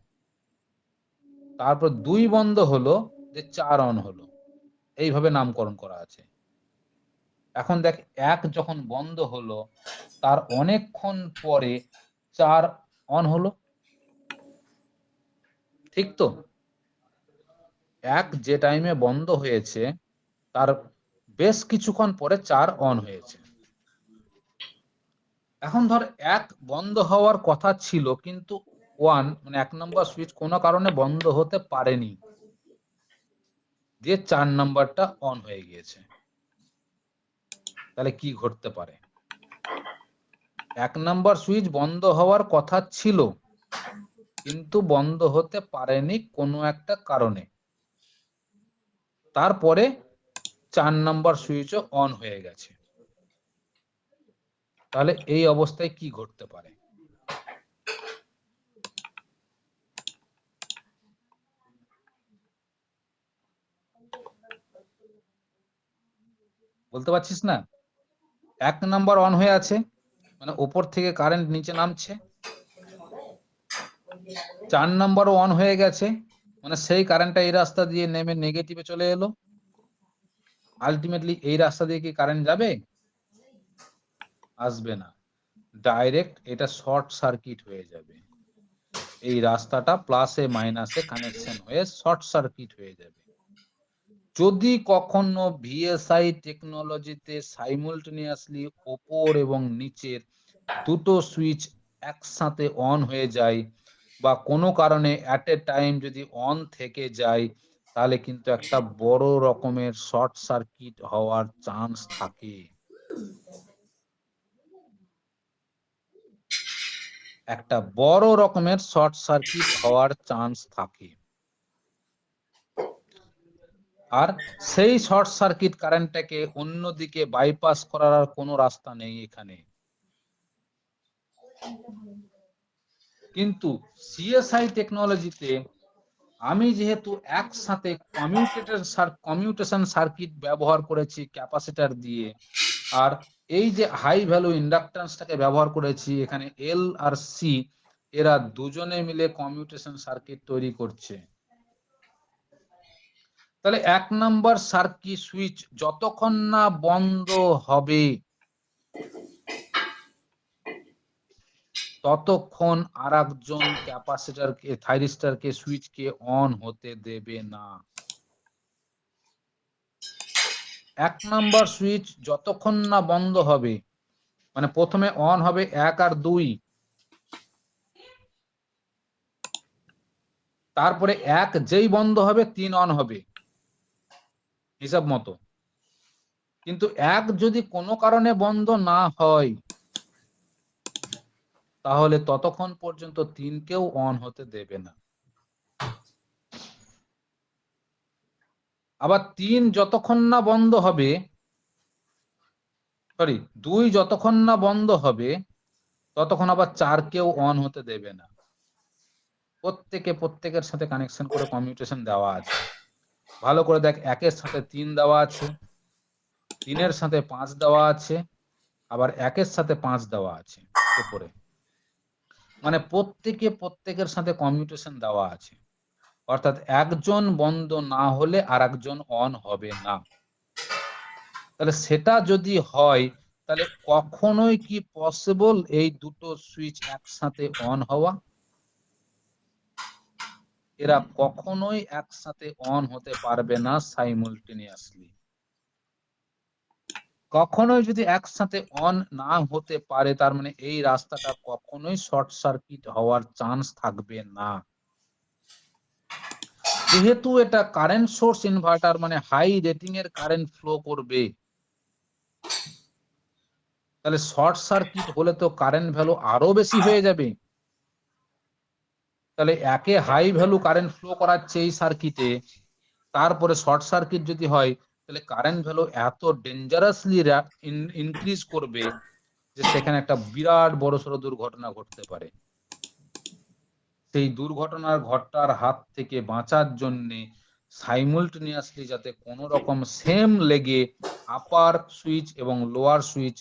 তারপর 2 বন্ধ হলো, যে 4 অন হলো। এইভাবে নামকরণ করা আছে। এখন দেখ 1 যখন বন্ধ হলো, তার অনেকক্ষণ পরে 4 অন হলো, ঠিক তো? 1 যে টাইমে বন্ধ হয়েছে, তার বেশ কিছুক্ষণ পরে 4 অন হয়েছে। এখন ধর 1 বন্ধ হওয়ার কথা ছিল, কিন্তু 1 মানে 1 নম্বর সুইচ কোনো কারণে বন্ধ হতে পারেনি, দিয়ে 4 নাম্বারটা অন হয়ে গিয়েছে। তাহলে কি ঘটতে পারে? 1 নাম্বার সুইচ বন্ধ হওয়ার কথা ছিল, কিন্তু বন্ধ হতে পারেনি কোনো একটা কারণে, তারপরে 4 নাম্বার সুইচও অন হয়ে গেছে। তাহলে এই অবস্থায় কি ঘটতে পারে? বলতে পারছিস না? 1 নাম্বার অন হয়ে আছে, মানে উপর থেকে কারেন্ট নিচে নামছে। 4 নাম্বারও অন হয়ে গেছে, মানে সেই কারেন্টটা এই রাস্তা দিয়ে নেমে নেগেটিভে চলে এলো। আলটিমেটলি এই রাস্তা দিয়ে কি কারেন্ট যাবে? আসবে না, ডাইরেক্ট এটা শর্ট সার্কিট হয়ে যাবে। এই রাস্তাটা প্লাসে মাইনাসে কানেকশন হয়ে শর্ট সার্কিট হয়ে যাবে। যদি কখনো ভিএসআই টেকনোলজিতে সাইমultaneously ওপর এবং নিচের দুটো সুইচ একসাথে অন হয়ে যায়, বা কোনো কারণে অ্যাট এ টাইম যদি অন থেকে যায়, তাহলে কিন্তু একটা বড় রকমের শর্ট সার্কিট হওয়ার চান্স থাকে। একটা বড় রকমের শর্ট সার্কিট হওয়ার চান্স থাকে। আর সেই শর্ট সার্কিট কারেন্টটাকে অন্যদিকে বাইপাস করার আর কোনো রাস্তা নেই এখানে। কিন্তু সিএসআই টেকনোলজিতে আমি যেহেতু একসাথে কমিউটেশন সার্কিট ব্যবহার করেছি ক্যাপাসিটর দিয়ে, আর এই যে হাই ভ্যালু ইন্ডাক্টেন্সটাকে ব্যবহার করেছি, এখানে এল আর সি এরা দুজনে মিলে কমিউটেশন সার্কিট তৈরি করছে। তাহলে 1 নাম্বার সার্কিট সুইচ যতক্ষণ না বন্ধ হবে, ততক্ষণ আরেকজন ক্যাপাসিটরকে থাইরিস্টরকে সুইচকে অন হতে দেবে না। 1 নাম্বার সুইচ যতক্ষণ না বন্ধ হবে, মানে প্রথমে অন হবে 1 আর 2, তারপরে 1 যেই বন্ধ হবে 3 অন হবে, হিসাব মতো। কিন্তু 1 যদি কোনো কারণে বন্ধ না হয়, তাহলে ততক্ষণ পর্যন্ত 3 কেও অন হতে দেবে না। আবার 3 যতক্ষণ না বন্ধ হবে, সরি 2 যতক্ষণ না বন্ধ হবে, ততক্ষণ আবার 4 কেও অন হতে দেবে না। প্রত্যেকের সাথে কানেকশন করে কমিউটেশন দেওয়া আছে। ভালো করে দেখ, 1 এর সাথে 3 দেওয়া আছে, 3 এর সাথে 5 দেওয়া আছে, আবার 1 এর সাথে 5 দেওয়া আছে উপরে। মানে প্রত্যেকের সাথে কমিউটেশন দেওয়া আছে, অর্থাৎ একজন বন্ধ না হলে আরেকজন অন হবে না। তাহলে সেটা যদি হয়, তাহলে কখনোই কি পসিবল এই দুটো সুইচ একসাথে অন হওয়া? এরা কখনোই একসাথে অন হতে পারবে না সাইমultaneously। কখনোই যদি একসাথে অন না হতে পারে তার মানে এই রাস্তাটা কখনোই শর্ট সার্কিট হওয়ার চান্স থাকবে না। যেহেতু এটা কারেন্ট সোর্স ইনভার্টার মানে হাই রেটিং এর কারেন্ট ফ্লো করবে, তাহলে শর্ট সার্কিট হলে তো কারেন্ট ভ্যালু আরো বেশি হয়ে যাবে। তাহলে একে হাই ভ্যালু কারেন্ট ফ্লো করাচ্ছে এই সার্কিটে, তারপরে শর্ট সার্কিট যদি হয় তাহলে কারেন্ট ভ্যালু এত ডেঞ্জারাসলি ইনক্রিজ করবে যে সেখানে একটা বিরাট বড়সড় দুর্ঘটনা ঘটতে পারে। সেই দুর্ঘটনার ঘটার হাত থেকে বাঁচার জন্য সাইমultaneously যাতে কোনো রকম সেম লেগে আপার সুইচ এবং লোয়ার সুইচ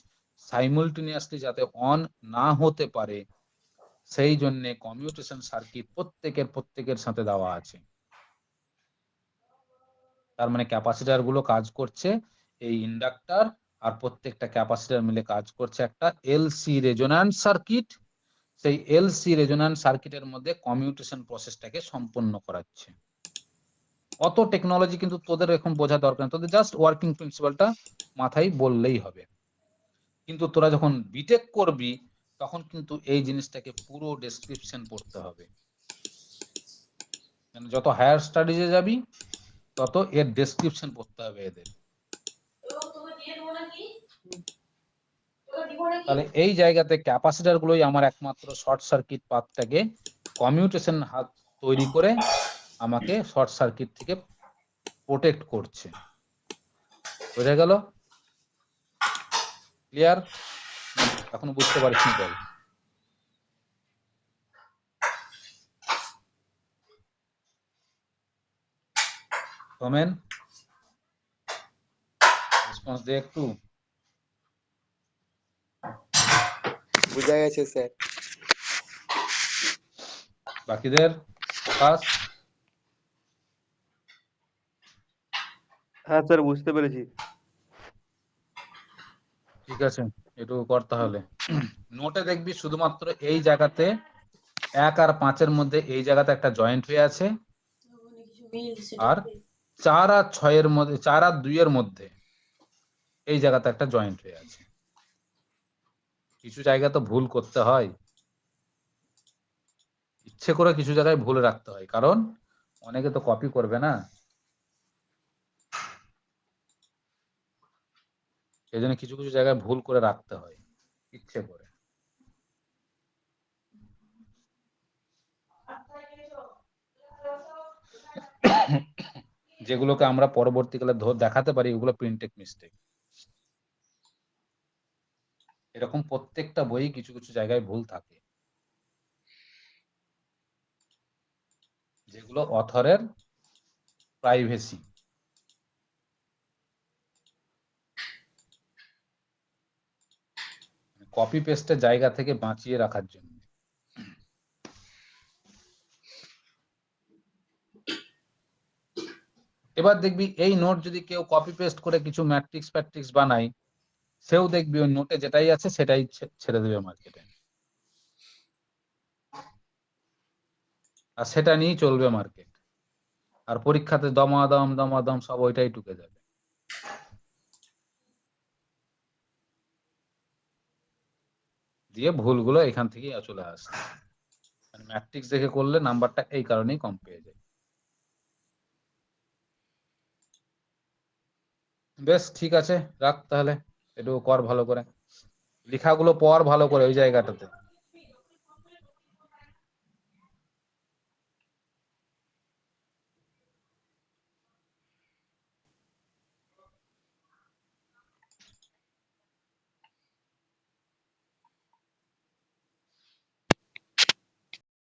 সাইমultaneously যাতে অন না হতে পারে, সেই জন্য কমিউটেশন সার্কিট প্রত্যেকের সাথে দেওয়া আছে। তার মানে ক্যাপাসিটর গুলো কাজ করছে এই ইন্ডাক্টর আর প্রত্যেকটা ক্যাপাসিটর মিলে কাজ করছে একটা এলসি রেজোন্যান্স সার্কিট। সেই এলসি রেজোন্যান্স সার্কিটের মধ্যে কমিউটেশন প্রসেসটাকে সম্পন্ন করাচ্ছে। অত টেকনোলজি কিন্তু তোদের এখন বোঝা দরকার না, তোদের জাস্ট ওয়ার্কিং প্রিন্সিপালটা মাথায় বললেই হবে। কিন্তু তোরা যখন বিটেক করবি তখন কিন্তু এই জিনিসটাকে পুরো ডেসক্রিপশন পড়তে হবে। যত হায়ার স্টাডিজে যাবি তত এর ডেসক্রিপশন পড়তে হবে এদের। তাহলে এই জায়গাতে ক্যাপাসিটর গুলোই আমার একমাত্র শর্ট সার্কিট পাথটাকে কমিউটেশন হাত তৈরি করে আমাকে শর্ট সার্কিট থেকে প্রোটেক্ট করছে। বোঝা গেল? ক্লিয়ার? এখনো বুঝতে পারিসনি বল। কমেন রেসপন্স দে একটু। বুঝা গেছে স্যার। বাকিদের আকাশ? হ্যাঁ স্যার, বুঝতে পেরেছি। ঠিক আছে, এটুকু কর তাহলে। নোটে দেখবি শুধুমাত্র এই জায়গাতে 1 আর 5 এর মধ্যে এই জায়গাতে একটা জয়েন্ট হয়ে আছে, আর 4 আর 6 এর মধ্যে 4 আর 2 এর মধ্যে এই জায়গাতে একটা জয়েন্ট হয়ে আছে। কিছু জায়গা তো ভুল করতে হয়, ইচ্ছে করে কিছু জায়গায় ভুল রাখতে হয়, কারণ অনেকে তো কপি করবে না, সেই জন্য কিছু কিছু জায়গায় ভুল করে রাখতে হয় ইচ্ছে করে। যেগুলোকে আমরা পরবর্তীকালে দেখাতে পারি ওগুলো প্রিন্টেড মিস্টেক। এরকম প্রত্যেকটা বই কিছু কিছু জায়গায় ভুল থাকে, যেগুলো অথরের প্রাইভেসি। কপি পেস্টের জায়গা থেকে বাঁচিয়ে রাখার জন্য। এবার দেখবি এই নোট যদি কেউ কপি পেস্ট করে কিছু ম্যাট্রিক্স প্যাট্রিক্স বানায়, সেও দেখবি ওই নোটে যেটাই আছে সেটাই ছেড়ে দেবে মার্কেটে, আর সেটা নিয়েই চলবে মার্কেট, আর পরীক্ষাতে দমাদম সব ওইটাই ঢুকে যাবে। দিয়ে ভুলগুলো এখান থেকেই চলে আসে। ম্যাট্রিক্স দেখে করলে নাম্বারটা এই কারণেই কম পেয়ে যায়। বেশ ঠিক আছে, রাখ তাহলে, একটু কর ভালো করে, লেখাগুলো পড় ভালো করে ওই জায়গাটাতে।